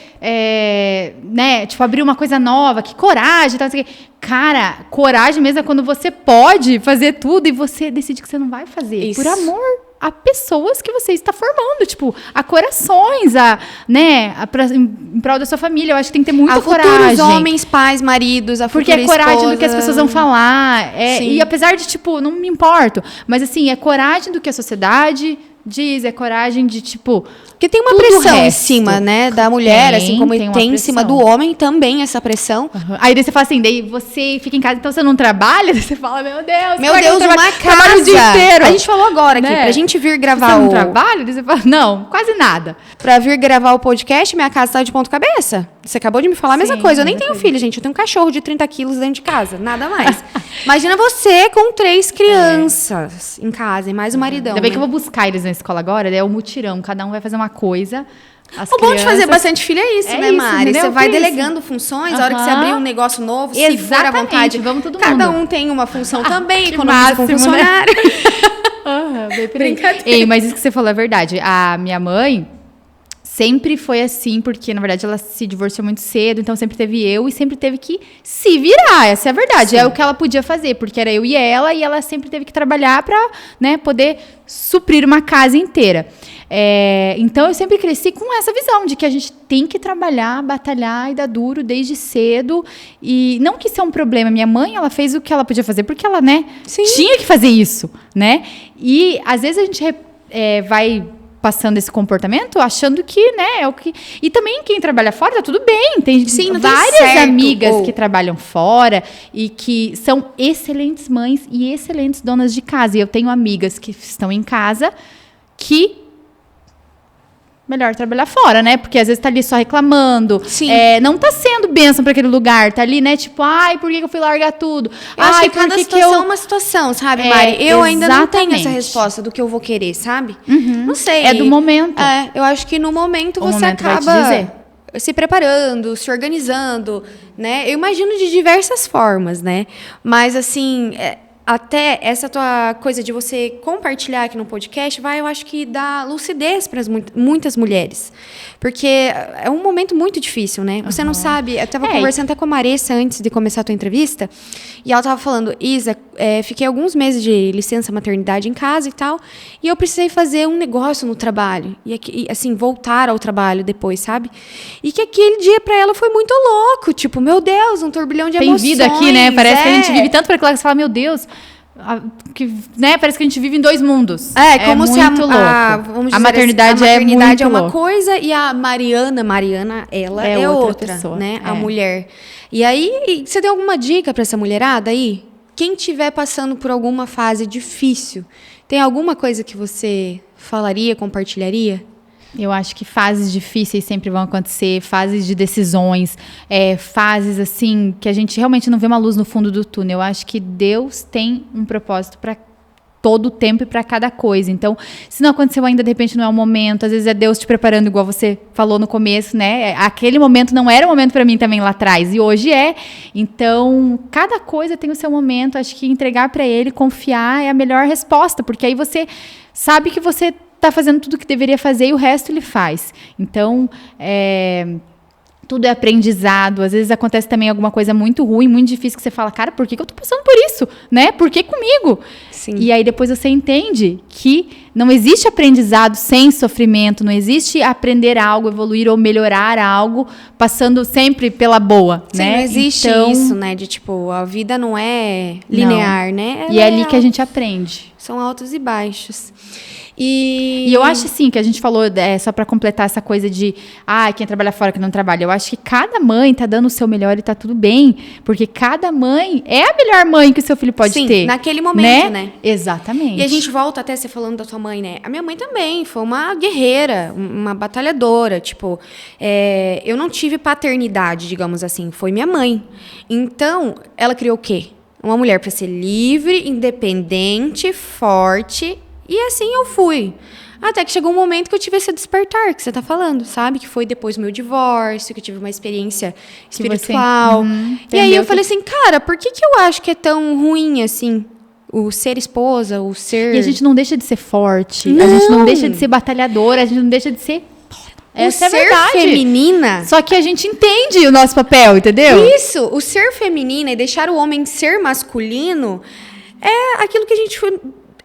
né, tipo, abriu uma coisa nova, que coragem, tal, assim. Cara, coragem mesmo é quando você pode fazer tudo e você decide que você não vai fazer. Isso. Por amor. a pessoas que você está formando, tipo, a corações, em prol da sua família. Eu acho que tem que ter muita coragem. Futuros homens, pais, maridos, a porque futura é coragem esposa. do que as pessoas vão falar. E apesar de, tipo, não me importo, mas assim, é coragem do que a sociedade diz, é coragem de, tipo... Porque tem uma pressão em cima, né, da mulher, assim como tem em cima do homem também essa pressão. Aí daí você fala assim, daí você fica em casa, então você não trabalha? Daí você fala, meu Deus, uma casa. O dia inteiro. A gente falou agora aqui, pra gente vir gravar você não trabalha? Daí você fala, não, quase nada. Pra vir gravar o podcast, minha casa tá de ponta cabeça. Você acabou de me falar a mesma coisa. Eu nem tenho filho, gente. Eu tenho um cachorro de 30 quilos dentro de casa. Nada mais. Imagina você com 3 crianças em casa e mais o maridão. Ainda bem que eu vou buscar eles na escola agora. É o mutirão. Cada um vai fazer uma coisa. O bom de fazer bastante filho é isso, né, Mari? Entendeu? Você vai delegando funções. A hora que você abrir um negócio novo, se for à vontade. Vamos todo mundo. Cada um tem uma função também. Economiza com funcionário. Brincadeira. Ei, mas isso que você falou é verdade. A minha mãe... sempre foi assim, porque, na verdade, ela se divorciou muito cedo, então sempre teve eu e sempre teve que se virar, essa é a verdade. Sim. É o que ela podia fazer, porque era eu e ela sempre teve que trabalhar para, né, poder suprir uma casa inteira. Então, eu sempre cresci com essa visão de que a gente tem que trabalhar, batalhar e dar duro desde cedo. E não que isso é um problema. Minha mãe, ela fez o que ela podia fazer, porque ela, né, tinha que fazer isso, né? E, às vezes, a gente vai... passando esse comportamento, achando que, né, é o que... E também quem trabalha fora, tá tudo bem. Tem várias amigas que trabalham fora e que são excelentes mães e excelentes donas de casa. E eu tenho amigas que estão em casa que... melhor trabalhar fora, né? Porque às vezes tá ali só reclamando. Sim. Não tá sendo bênção pra aquele lugar. Tá ali, né? Tipo, ai, por que eu fui largar tudo? Eu acho que cada situação é uma situação, sabe, Mari? Eu ainda não tenho essa resposta do que eu vou querer, sabe? Não sei. É do momento. Eu acho que no momento você acaba se preparando, se organizando, né? Eu imagino de diversas formas, né? Mas, assim... até essa tua coisa de você compartilhar aqui no podcast eu acho que dá lucidez para muitas mulheres. Porque é um momento muito difícil, né? Você não sabe... Eu estava conversando até com a Marissa antes de começar a tua entrevista, e ela estava falando, Isa, fiquei alguns meses de licença maternidade em casa e tal, e eu precisei fazer um negócio no trabalho. E assim, voltar ao trabalho depois, sabe? E que aquele dia para ela foi muito louco. Tipo, meu Deus, um turbilhão de emoções. Tem vida aqui, né? Parece que a gente vive tanto para aquilo que você fala, meu Deus... né? Parece que a gente vive em 2 mundos. Como se muito louco. Vamos dizer, a maternidade é muito é uma louco. coisa e a Mariana, ela é outra pessoa, né? A mulher. E aí, você tem alguma dica para essa mulherada aí? Quem estiver passando por alguma fase difícil, tem alguma coisa que você falaria, compartilharia? Eu acho que fases difíceis sempre vão acontecer, fases de decisões, fases assim que a gente realmente não vê uma luz no fundo do túnel. Eu acho que Deus tem um propósito para todo o tempo e para cada coisa. Então, se não aconteceu ainda, de repente não é o momento. Às vezes é Deus te preparando, igual você falou no começo, né? Aquele momento não era o momento para mim também lá atrás, e hoje é. Então, cada coisa tem o seu momento. Acho que entregar para Ele, confiar é a melhor resposta, porque aí você sabe que você está fazendo tudo o que deveria fazer e o resto ele faz. Então, tudo é aprendizado. Às vezes acontece também alguma coisa muito ruim, muito difícil, que você fala, cara, por que eu tô passando por isso? Né? Por que comigo? Sim. E aí depois você entende que não existe aprendizado sem sofrimento, não existe aprender algo, evoluir ou melhorar algo passando sempre pela boa, Sim, né? Não existe isso, né? De tipo, a vida não é linear, né? E é ali que a gente aprende. São altos e baixos. E eu acho, assim, que a gente falou, só para completar essa coisa de quem trabalha fora, que não trabalha. Eu acho que cada mãe tá dando o seu melhor e tá tudo bem. Porque cada mãe é a melhor mãe que o seu filho pode ter. Sim, naquele momento, né? Exatamente. E a gente volta até você falando da tua mãe, né? A minha mãe também foi uma guerreira, uma batalhadora. Tipo, eu não tive paternidade, digamos assim. Foi minha mãe. Então, ela criou o quê? Uma mulher para ser livre, independente, forte. E assim eu fui. Até que chegou um momento que eu tive esse despertar que você tá falando, sabe? Que foi depois do meu divórcio, que eu tive uma experiência espiritual. E aí eu falei assim, cara, por que eu acho que é tão ruim assim? O ser esposa, o ser... E a gente não deixa de ser forte. Não. A gente não deixa de ser batalhadora. A gente não deixa de ser... Essa o ser feminina... Só que a gente entende o nosso papel, entendeu? Isso. O ser feminina e deixar o homem ser masculino é aquilo que a gente...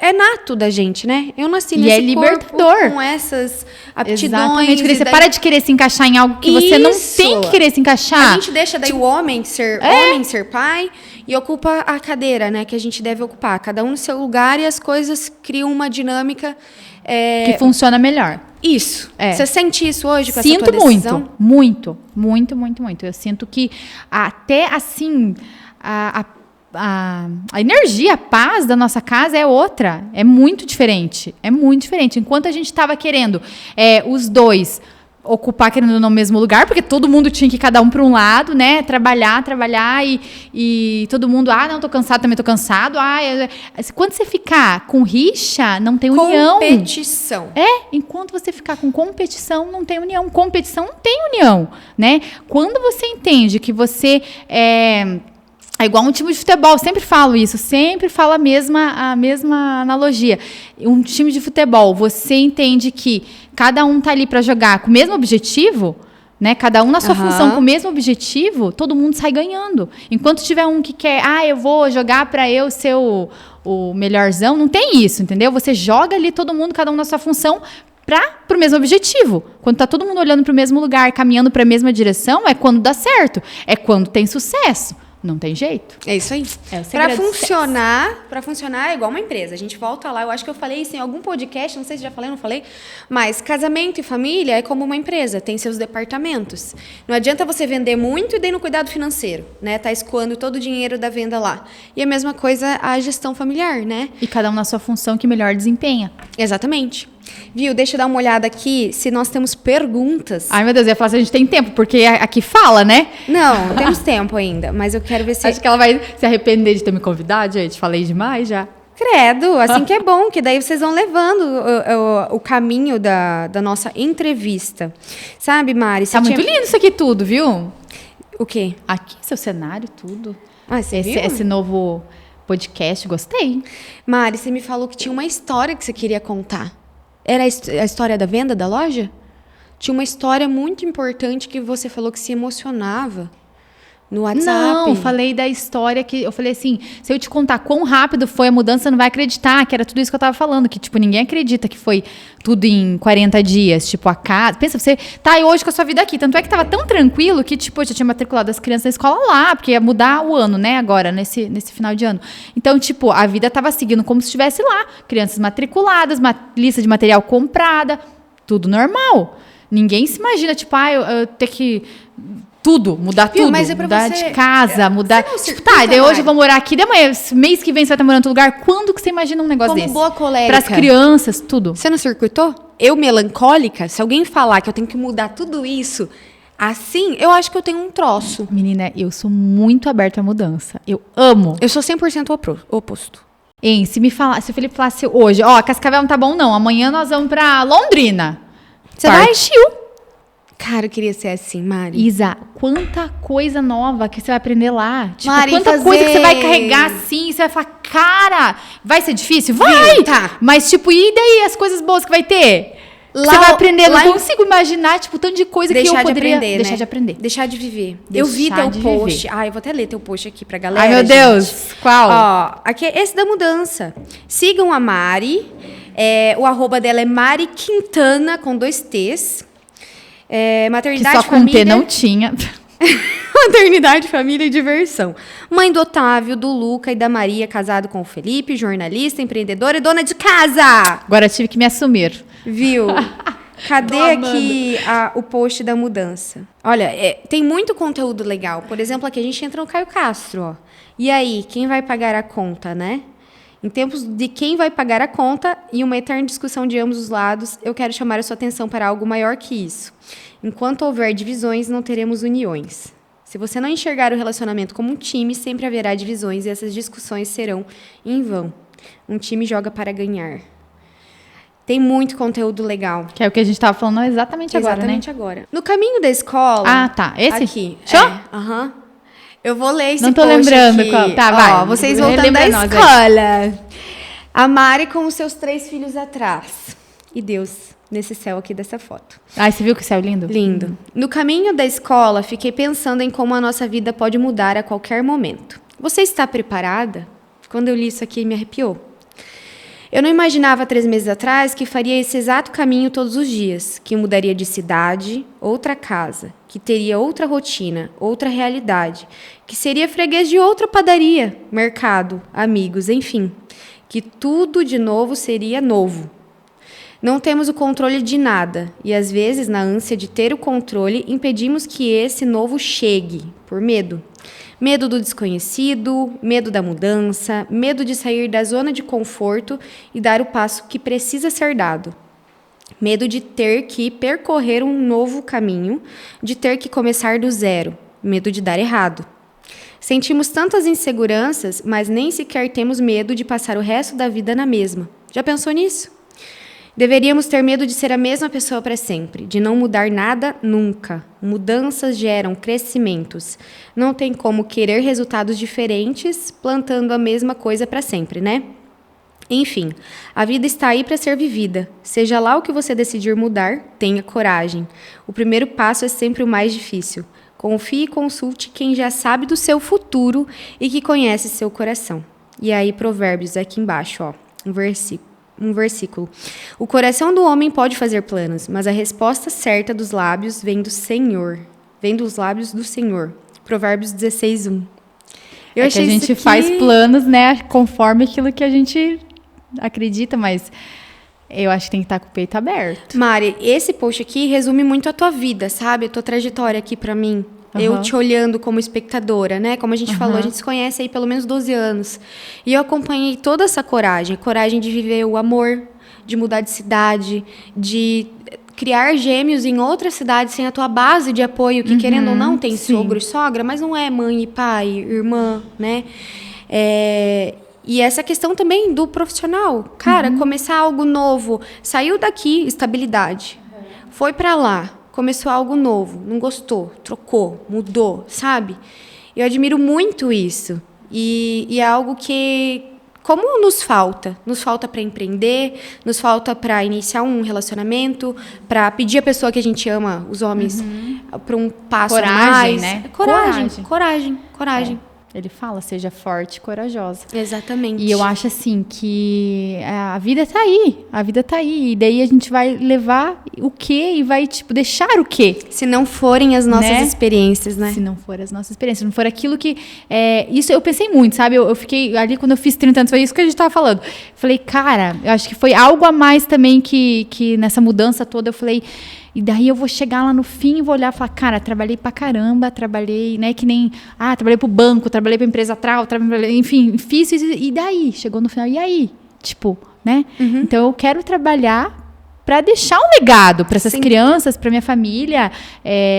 é nato da gente, né? Eu nasci E nesse é libertador. corpo com essas aptidões. Exatamente. Porque e você daí- para de querer se encaixar em algo que você não Isso. tem que querer se encaixar. A gente deixa daí o homem ser homem, ser pai, e ocupa a cadeira, né? Que a gente deve ocupar. Cada um no seu lugar e as coisas criam uma dinâmica. Que funciona melhor. Isso. É. Você sente isso hoje com essa Sinto tua decisão? muito. Eu sinto que até assim, a energia, a paz da nossa casa é outra. É muito diferente. Enquanto a gente estava querendo os dois ocupar, querendo ou não, o mesmo lugar, porque todo mundo tinha que ir cada um para um lado, né? Trabalhar e todo mundo, não, tô cansado, também tô cansado. Quando você ficar com rixa, não tem união. Competição. Enquanto você ficar com competição, não tem união. Competição não tem união, né? Quando você entende que você é igual um time de futebol, sempre falo isso, sempre falo a mesma analogia. Um time de futebol, você entende que cada um tá ali para jogar com o mesmo objetivo, né? Cada um na sua função com o mesmo objetivo, todo mundo sai ganhando. Enquanto tiver um que quer, eu vou jogar para eu ser o melhorzão, não tem isso, entendeu? Você joga ali todo mundo, cada um na sua função, para o mesmo objetivo. Quando tá todo mundo olhando para o mesmo lugar, caminhando para a mesma direção, é quando dá certo, é quando tem sucesso. Não tem jeito. É isso aí. É o Para segredo do funcionar é igual uma empresa. A gente volta lá, eu acho que eu falei isso em algum podcast, não sei se já falei ou não falei, mas casamento e família é como uma empresa, tem seus departamentos. Não adianta você vender muito e daí no cuidado financeiro, né? Tá escoando todo o dinheiro da venda lá. E a mesma coisa a gestão familiar, né? E cada um na sua função que melhor desempenha. Exatamente. Viu? Deixa eu dar uma olhada aqui se nós temos perguntas. Ai, meu Deus, eu ia falar se a gente tem tempo, porque aqui fala, né? Não, temos tempo ainda, mas eu quero ver se... Acho que ela vai se arrepender de ter me convidado, gente. Falei demais já. Credo, assim que é bom, que daí vocês vão levando o caminho da nossa entrevista. Sabe, Mari? Tá muito lindo isso aqui tudo, viu? O quê? Aqui, seu cenário, tudo. Você viu? Esse novo podcast, gostei. Mari, você me falou que tinha uma história que você queria contar. Era a história da venda da loja? Tinha uma história muito importante que você falou que se emocionava no WhatsApp. Não, falei da história que... Eu falei assim, se eu te contar quão rápido foi a mudança, você não vai acreditar, que era tudo isso que eu tava falando, que, tipo, ninguém acredita que foi tudo em 40 dias, tipo, a casa... Pensa, você tá aí hoje com a sua vida aqui, tanto é que tava tão tranquilo que, tipo, eu já tinha matriculado as crianças na escola lá, porque ia mudar o ano, né, agora, nesse final de ano. Então, tipo, a vida tava seguindo como se estivesse lá, crianças matriculadas, lista de material comprada, tudo normal. Ninguém se imagina, tipo, eu ter que... mudar tudo, mas é pra mudar você... de casa, mudar... Você não se Tipo, daí culpa, hoje Mari. eu vou morar aqui, mês que vem você vai estar morando em outro lugar. Quando que você imagina um negócio Como desse? boa colérica. Para as crianças, tudo. Você não circuitou? Eu, melancólica, se alguém falar que eu tenho que mudar tudo isso assim, eu acho que eu tenho um troço. Menina, eu sou muito aberta à mudança. Eu amo. Eu sou 100% oposto. Hein, se o Felipe falasse hoje, Cascavel não tá bom não, amanhã nós vamos pra Londrina. Você vai? Partiu. Cara, eu queria ser assim, Mari. Isa, quanta coisa nova que você vai aprender lá. Tipo, Mari, quanta coisa que você vai carregar assim, você vai falar, cara, vai ser difícil? Vai! Tá. Mas, tipo, e daí as coisas boas que vai ter? Lá- Você vai aprender, lá não em- consigo imaginar, tipo, tanto de coisa que eu poderia... aprender, deixar né? de aprender. Deixar de viver. Deixar eu vi teu de post. viver. Eu vou até ler teu post aqui pra galera. Ai, meu gente. Deus, qual? Ó, aqui é esse da mudança. Sigam a Mari. O arroba dela é Mari Quintana, com 2 T's. Que Maternidade, só com família... T não tinha. Maternidade, família e diversão. Mãe do Otávio, do Luca e da Maria, casado com o Felipe, jornalista, empreendedora e dona de casa. Agora tive que me assumir. Viu? Cadê Tô amando. aqui o post da mudança? Olha, tem muito conteúdo legal. Por exemplo, aqui a gente entra no Caio Castro, ó. E aí, quem vai pagar a conta, né? Em tempos de quem vai pagar a conta e uma eterna discussão de ambos os lados, eu quero chamar a sua atenção para algo maior que isso. Enquanto houver divisões, não teremos uniões. Se você não enxergar o relacionamento como um time, sempre haverá divisões e essas discussões serão em vão. Um time joga para ganhar. Tem muito conteúdo legal. Que é o que a gente tava falando exatamente agora, Exatamente né? agora. No caminho da escola... Ah, tá. Esse? Aqui. Show? Aham. Eu vou ler esse Não tô post lembrando aqui. qual. Tá, Ó, vai. vocês voltando Relembra da nós aí. escola. A Mari com os seus 3 filhos atrás. E Deus nesse céu aqui dessa foto. Ai, você viu que céu lindo? Lindo. No caminho da escola, fiquei pensando em como a nossa vida pode mudar a qualquer momento. Você está preparada? Quando eu li isso aqui, me arrepiou. Eu não imaginava 3 meses atrás que faria esse exato caminho todos os dias, que mudaria de cidade, outra casa, que teria outra rotina, outra realidade, que seria freguês de outra padaria, mercado, amigos, enfim, que tudo de novo seria novo. Não temos o controle de nada e, às vezes, na ânsia de ter o controle, impedimos que esse novo chegue, por medo. Medo do desconhecido, medo da mudança, medo de sair da zona de conforto e dar o passo que precisa ser dado. Medo de ter que percorrer um novo caminho, de ter que começar do zero. Medo de dar errado. Sentimos tantas inseguranças, mas nem sequer temos medo de passar o resto da vida na mesma. Já pensou nisso? Deveríamos ter medo de ser a mesma pessoa para sempre, de não mudar nada nunca. Mudanças geram crescimentos. Não tem como querer resultados diferentes plantando a mesma coisa para sempre, né? Enfim, a vida está aí para ser vivida. Seja lá o que você decidir mudar, tenha coragem. O primeiro passo é sempre o mais difícil. Confie e consulte quem já sabe do seu futuro e que conhece seu coração. E aí, Provérbios, aqui embaixo, ó, um versículo. O coração do homem pode fazer planos, mas a resposta certa dos lábios vem do Senhor. Vem dos lábios do Senhor. Provérbios 16:1. Que a gente faz planos, né, conforme aquilo que a gente acredita, mas eu acho que tem que estar com o peito aberto. Mari, esse post aqui resume muito a tua vida, sabe? A tua trajetória aqui pra mim. Eu te olhando como espectadora, né? Como a gente falou, a gente se conhece aí pelo menos 12 anos. E eu acompanhei toda essa coragem. Coragem de viver o amor, de mudar de cidade, de criar gêmeos em outra cidade sem a tua base de apoio, que querendo ou não tem sogro e sogra, mas não é mãe e pai, irmã, né? E essa questão também do profissional. Cara, começar algo novo. Saiu daqui, estabilidade. Foi pra lá. Começou algo novo, não gostou, trocou, mudou, sabe? Eu admiro muito isso. E é algo que, como nos falta para empreender, nos falta para iniciar um relacionamento, para pedir a pessoa que a gente ama, os homens, para um passo a mais. Né? Coragem. Ele fala, seja forte e corajosa. Exatamente. E eu acho assim que a vida tá aí. E daí a gente vai levar o quê e vai, tipo, deixar o quê? Se não forem as nossas experiências, né? Se não forem as nossas experiências. Se não for aquilo que... isso eu pensei muito, sabe? Eu fiquei ali quando eu fiz 30 anos, foi isso que a gente tava falando. Falei, cara, eu acho que foi algo a mais também que nessa mudança toda eu falei... E daí eu vou chegar lá no fim e vou olhar e falar, cara, trabalhei pra caramba, trabalhei, né, que nem, trabalhei pro banco, trabalhei pra empresa tal, enfim, fiz, e daí? Chegou no final, e aí? Tipo, né? Então eu quero trabalhar para deixar um legado para essas crianças, para minha família,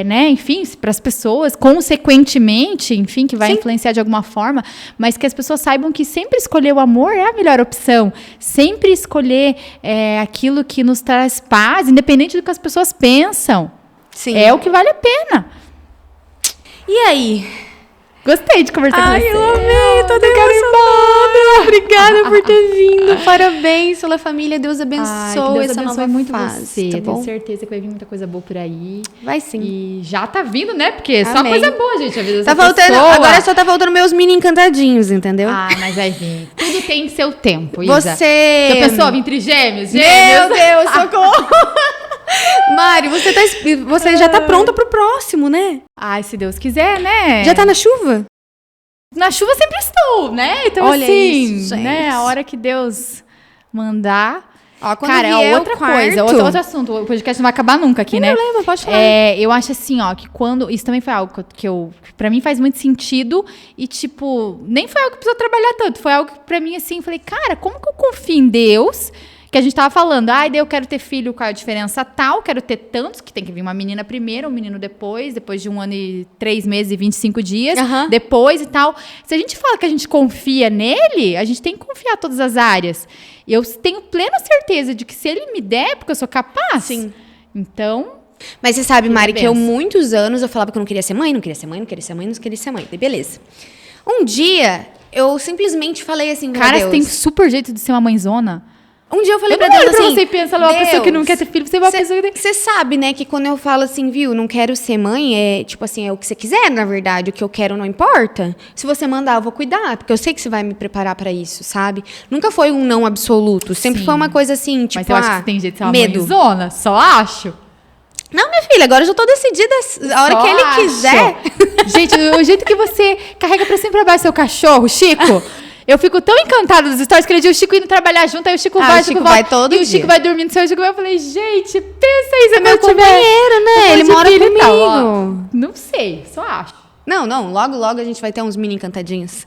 né, enfim, para as pessoas, consequentemente, enfim, que vai influenciar de alguma forma, mas que as pessoas saibam que sempre escolher o amor é a melhor opção, sempre escolher aquilo que nos traz paz, independente do que as pessoas pensam. Sim. É o que vale a pena. E aí? Gostei de conversar com você. Ai, eu amei, tô emocionada. Obrigada por ter vindo. Parabéns pela família. Deus abençoe essa nova muito fase. você. Tá bom? Tenho certeza que vai vir muita coisa boa por aí. Vai sim. E já tá vindo, né? Porque só coisa boa, gente. A vida tá faltando, agora só tá faltando meus mini encantadinhos, entendeu? Mas vai vir. Tudo tem seu tempo, Isa. Você... Já pensou vir trigêmeos? Meu Deus, socorro! Mari, você já tá pronta pro próximo, né? Ai, se Deus quiser, né? Já tá na chuva? Na chuva sempre estou, né? Então, olha assim, isso, né? A hora que Deus mandar... Cara, é outra coisa, outro assunto. O podcast não vai acabar nunca aqui, né? Não problema, pode falar. Eu acho assim, ó, que quando... Isso também foi algo que pra mim faz muito sentido e, tipo, nem foi algo que precisou trabalhar tanto. Foi algo que pra mim, assim, falei, cara, como que eu confio em Deus... Que a gente tava falando, daí eu quero ter filho, qual é a diferença tal, quero ter tantos, que tem que vir uma menina primeiro, um menino depois de 1 ano e 3 meses e 25 dias, depois e tal. Se a gente fala que a gente confia nele, a gente tem que confiar em todas as áreas. E eu tenho plena certeza de que se ele me der, porque eu sou capaz. Sim. Então... Mas você sabe, Mari, que muitos anos eu falava que eu não queria ser mãe, não queria ser mãe, não queria ser mãe, não queria ser mãe. Beleza. Um dia, eu simplesmente falei assim, cara, você tem super jeito de ser uma mãezona. Um dia eu falei Eu pra não Deus olho pra assim... você e pensa, uma pessoa que não quer ter filho, você é uma pessoa que tem... Você sabe, né, que quando eu falo assim, viu, não quero ser mãe, é tipo assim, é o que você quiser, na verdade, o que eu quero não importa. Se você mandar, eu vou cuidar, porque eu sei que você vai me preparar pra isso, sabe? Nunca foi um não absoluto, sempre foi uma coisa assim, tipo, Mas eu acho que você tem jeito de ser uma medo. mãezona, só acho. Não, minha filha, agora eu já tô decidida, a hora Só que ele acho. quiser... Gente, o jeito que você carrega pra cima e pra baixo seu cachorro, Chico... Eu fico tão encantada dos stories que aquele dia o Chico indo trabalhar junto, aí o Chico vai, o Chico vai todo e o dia. Chico vai dormindo no seu Chico. Eu falei, gente, pensa aí, É meu companheiro, né? Ele mora comigo. Não sei, só acho. Não, logo a gente vai ter uns mini encantadinhos.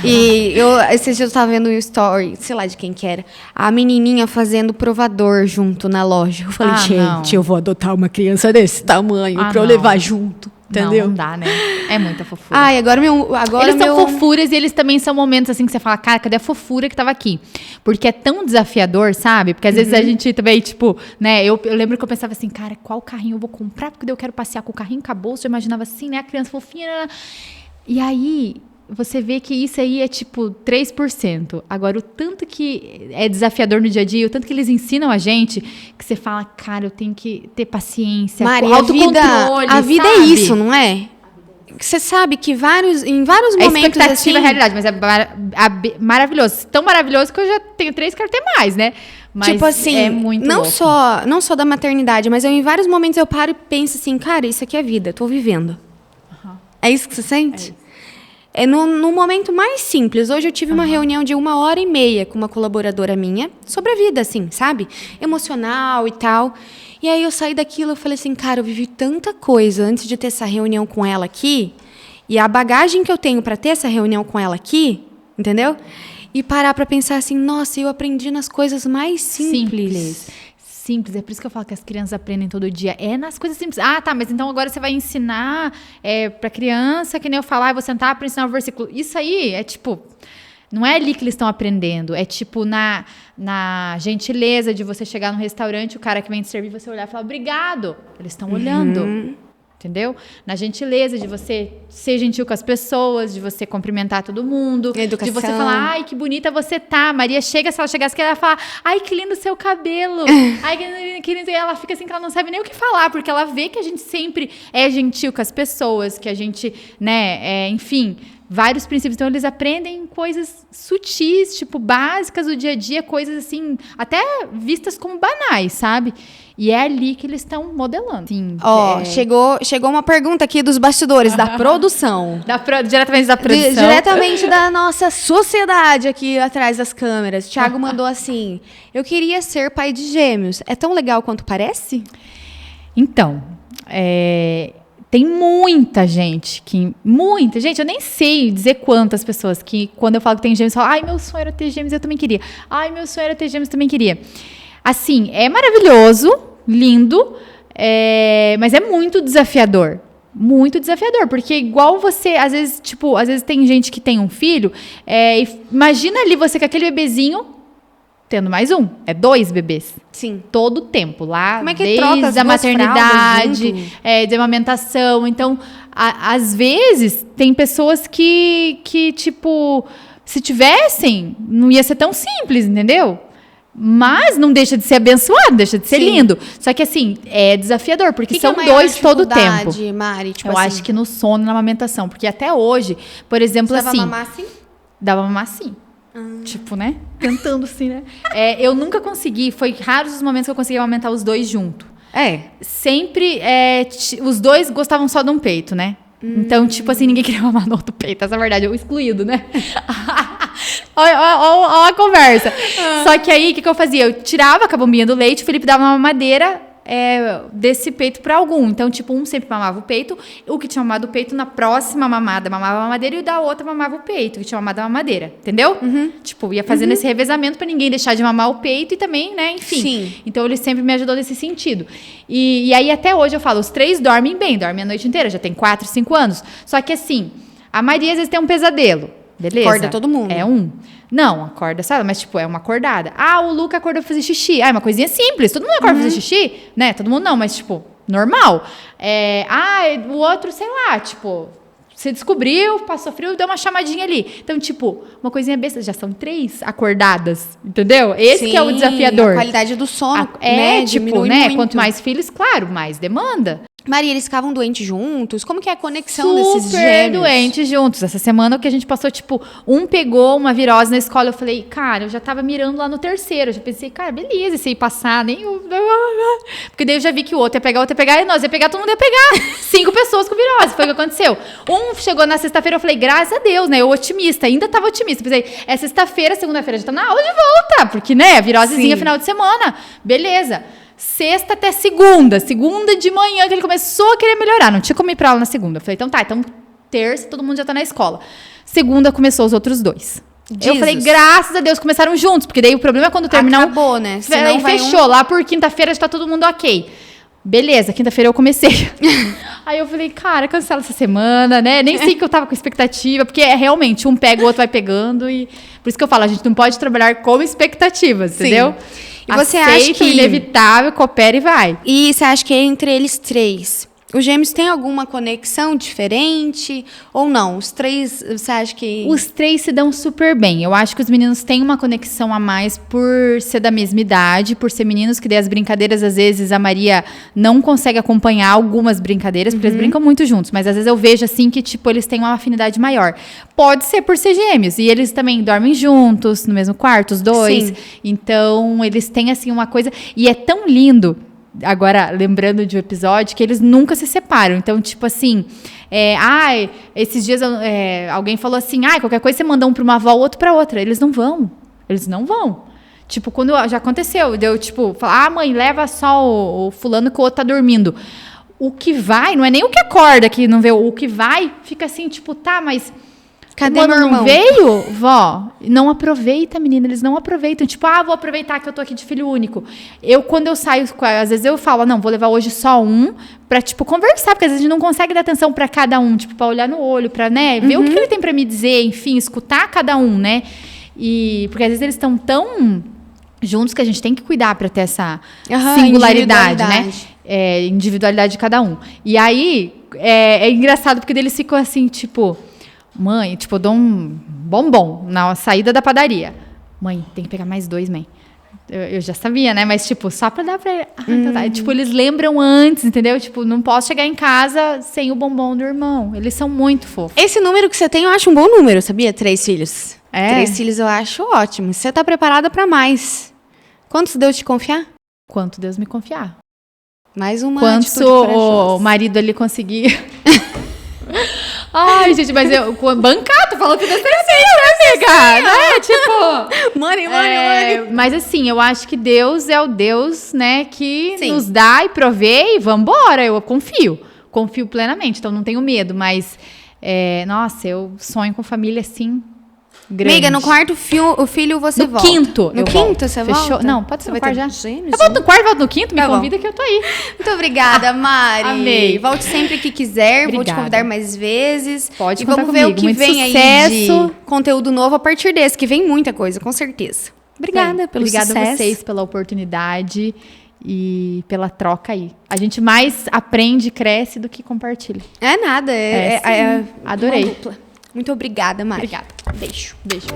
E esses dias eu tava vendo um story, sei lá de quem que era, a menininha fazendo provador junto na loja. Eu falei, gente, eu vou adotar uma criança desse tamanho pra eu levar junto. Entendeu? Não dá, né? É muita fofura. Ai, agora eles são fofuras e eles também são momentos assim que você fala, cara, cadê a fofura que tava aqui? Porque é tão desafiador, sabe? Porque às vezes a gente também, tipo, né? Eu lembro que eu pensava assim, cara, qual carrinho eu vou comprar? Porque daí eu quero passear com o carrinho com a bolsa. Eu imaginava assim, né? A criança fofinha. E aí, você vê que isso aí é tipo 3%. Agora, o tanto que é desafiador no dia a dia, o tanto que eles ensinam a gente, que você fala, cara, eu tenho que ter paciência, Mari, autocontrole, a vida sabe? é isso, não é? Você sabe que em vários momentos expectativa assim... é realidade, mas é maravilhoso. Tão maravilhoso que eu já tenho 3, quero ter mais, né? Mas tipo assim, é muito não louco. Só da maternidade, mas em vários momentos eu paro e penso assim, cara, isso aqui é vida, eu tô vivendo. É isso que você sente? É no momento mais simples. Hoje eu tive uma reunião de 1h30 com uma colaboradora minha sobre a vida, assim, sabe? Emocional e tal. E aí eu saí daquilo e falei assim, cara, eu vivi tanta coisa antes de ter essa reunião com ela aqui. E a bagagem que eu tenho para ter essa reunião com ela aqui, entendeu? E parar para pensar assim, nossa, eu aprendi nas coisas mais simples. Simples, é por isso que eu falo que as crianças aprendem todo dia. É nas coisas simples. Ah, tá, mas então agora você vai ensinar pra criança, que nem eu falar, eu vou sentar para ensinar o versículo. Isso aí é tipo... Não é ali que eles estão aprendendo. É tipo na gentileza de você chegar no restaurante, o cara que vem te servir, você olhar e falar, obrigado. Eles estão olhando. Entendeu? Na gentileza de você ser gentil com as pessoas, de você cumprimentar todo mundo. Educação. De você falar, ai, que bonita você tá. Maria chega, se ela chegasse, ela fala, ai, que lindo o seu cabelo. Ai, que lindo. E ela fica assim, que ela não sabe nem o que falar, porque ela vê que a gente sempre é gentil com as pessoas, que a gente, né, enfim... Vários princípios. Então, eles aprendem coisas sutis, tipo, básicas do dia a dia, coisas assim, até vistas como banais, sabe? E é ali que eles estão modelando. Sim. Chegou uma pergunta aqui dos bastidores, da produção. Diretamente da produção. Diretamente da nossa sociedade aqui atrás das câmeras. Thiago mandou assim, eu queria ser pai de gêmeos. É tão legal quanto parece? Então, tem muita gente, eu nem sei dizer quantas pessoas que quando eu falo que tem gêmeos, falam, ai, meu sonho era ter gêmeos, eu também queria. Ai, meu sonho era ter gêmeos, eu também queria. Assim, é maravilhoso, lindo, mas é muito desafiador. Muito desafiador, porque igual você, às vezes tem gente que tem um filho, imagina ali você com aquele bebezinho, tendo mais um. É 2 bebês. Sim. Todo o tempo. Lá, como é que desde troca as a duas maternidade, fraldas de amamentação. Então, às vezes, tem pessoas que, tipo, se tivessem, não ia ser tão simples, entendeu? Mas não deixa de ser abençoado, deixa de ser lindo. Só que, assim, é desafiador, porque são 2 todo o tempo. Mari, tipo eu acho que no sono e na amamentação. Porque até hoje, por exemplo, você assim... Dava mamar assim? Dava mamar assim. Tipo, né? Cantando assim, né? Eu nunca consegui, foi raros os momentos que eu consegui amamentar os 2 junto. Sempre, os 2 gostavam só de um peito, né? Então, tipo assim, ninguém queria mamar no outro peito. Essa é a verdade, o excluído, né? Olha a conversa. Só que aí, o que eu fazia? Eu tirava a bombinha do leite, o Felipe dava uma mamadeira desse peito para algum. Então, tipo, um sempre mamava o peito, o que tinha mamado o peito na próxima mamada mamava a mamadeira e o da outra mamava o peito, que tinha mamado a mamadeira. Entendeu? Tipo, ia fazendo esse revezamento para ninguém deixar de mamar o peito e também, né, enfim. Sim. Então, ele sempre me ajudou nesse sentido. E aí, até hoje, eu falo, os 3 dormem bem, dormem a noite inteira, já tem 4, 5 anos. Só que, assim, a maioria, às vezes, tem um pesadelo. Beleza? Acorda todo mundo. Não, acorda, sabe? Mas, tipo, é uma acordada. Ah, o Luca acordou pra fazer xixi. Ah, é uma coisinha simples. Todo mundo acorda pra fazer xixi, né? Todo mundo não, mas, tipo, normal. O outro, sei lá, tipo... Você descobriu, passou frio, deu uma chamadinha ali. Então, tipo, uma coisinha besta, já são 3 acordadas, entendeu? Esse que é o desafiador. A qualidade do sono, tipo, né? Muito. Quanto mais filhos, claro, mais demanda. Maria, eles ficavam doentes juntos? Como que é a conexão desses Super gêmeos? doentes juntos. Essa semana o que a gente passou, tipo, um pegou uma virose na escola. Eu falei, cara, eu já tava mirando lá no terceiro. Eu já pensei, cara, beleza, se ia passar, nem... Porque daí eu já vi que o outro ia pegar, e nós ia pegar, todo mundo ia pegar. 5 pessoas com virose, foi o que aconteceu. Um chegou na sexta-feira, eu falei, graças a Deus, né? Eu otimista, ainda tava otimista. Pensei, é sexta-feira, segunda-feira, já tá na aula de volta. Porque, né, a virosezinha final de semana. Beleza. Sexta até segunda de manhã que ele começou a querer melhorar, não tinha como ir pra aula na segunda. Eu falei, então terça todo mundo já tá na escola. Segunda começou os outros 2. Eu falei, graças a Deus, começaram juntos, porque daí o problema é quando terminar acabou, né? Aí fechou, lá por quinta-feira já tá todo mundo ok. Beleza, quinta-feira eu comecei. Aí eu falei, cara, cancela essa semana, né? Nem sei que eu tava com expectativa, porque realmente, um pega, o outro vai pegando e... Por isso que eu falo, a gente não pode trabalhar com expectativas, entendeu? E você acha que o inevitável, coopera e vai. E você acha que entre eles 3, os gêmeos têm alguma conexão diferente ou não? Os 3, você acha que... Os 3 se dão super bem. Eu acho que os meninos têm uma conexão a mais por ser da mesma idade, por ser meninos, que daí as brincadeiras, às vezes, a Maria não consegue acompanhar algumas brincadeiras, porque eles brincam muito juntos, mas às vezes eu vejo, assim, que, tipo, eles têm uma afinidade maior. Pode ser por ser gêmeos, e eles também dormem juntos, no mesmo quarto, os 2. Sim. Então, eles têm, assim, uma coisa... E é tão lindo... Agora, lembrando de um episódio, que eles nunca se separam. Então, tipo assim, esses dias alguém falou assim, qualquer coisa você manda um pra uma avó, o outro pra outra. Eles não vão. Tipo, quando já aconteceu, deu tipo, falar, mãe, leva só o fulano que o outro tá dormindo. O que vai, não é nem o que acorda que não vê, o que vai, fica assim, tipo, tá, mas... Cadê Quando meu irmão? não veio, vó, não aproveita, menina, eles não aproveitam. Tipo, vou aproveitar que eu tô aqui de filho único. Quando eu saio, às vezes eu falo, não, vou levar hoje só um, pra, tipo, conversar, porque às vezes a gente não consegue dar atenção pra cada um, tipo, pra olhar no olho, pra, né, ver o que ele tem pra me dizer, enfim, escutar cada um, né? Porque às vezes eles estão tão juntos que a gente tem que cuidar pra ter essa singularidade, né? Individualidade de cada um. E aí, é engraçado, porque eles ficam assim, tipo... Mãe, tipo, eu dou um bombom na saída da padaria. Mãe, tem que pegar mais 2, mãe. Eu já sabia, né? Mas, tipo, só pra dar pra ele. Tá. Tipo, eles lembram antes, entendeu? Tipo, não posso chegar em casa sem o bombom do irmão. Eles são muito fofos. Esse número que você tem, eu acho um bom número, sabia? 3 filhos. É? 3 filhos eu acho ótimo. Você tá preparada pra mais. Quantos Deus te confiar? Quanto Deus me confiar. Mais uma Quanto o marido ali conseguir... Ai, gente, mas eu... Bancar, tô falando financeiramente, né, amiga? Né? Tipo... Money. Mas assim, eu acho que Deus é o Deus, né, que Sim. nos dá e provê e vambora. Eu confio. Confio plenamente, então não tenho medo. Mas, nossa, eu sonho com família, assim, grande. Amiga, no quarto filho você volta. Quinto. No quinto você volta? Não, pode ser no quarto já. Gêmeos, Eu volto no quarto, volto no quinto, me Tá bom. convida que eu tô aí. Muito obrigada, Mari. Amei. Volte sempre que quiser. Vou te Obrigada. convidar mais vezes. Pode E contar vamos ver o comigo. que Muito vem aí sucesso. de conteúdo novo a partir desse, que vem muita coisa, com certeza. Obrigada pelo Obrigada sucesso. a vocês pela oportunidade e pela troca aí. A gente mais aprende e cresce do que compartilha. É nada. Adorei. uma dupla. Muito obrigada, Mari. Obrigada. Beijo. Beijo.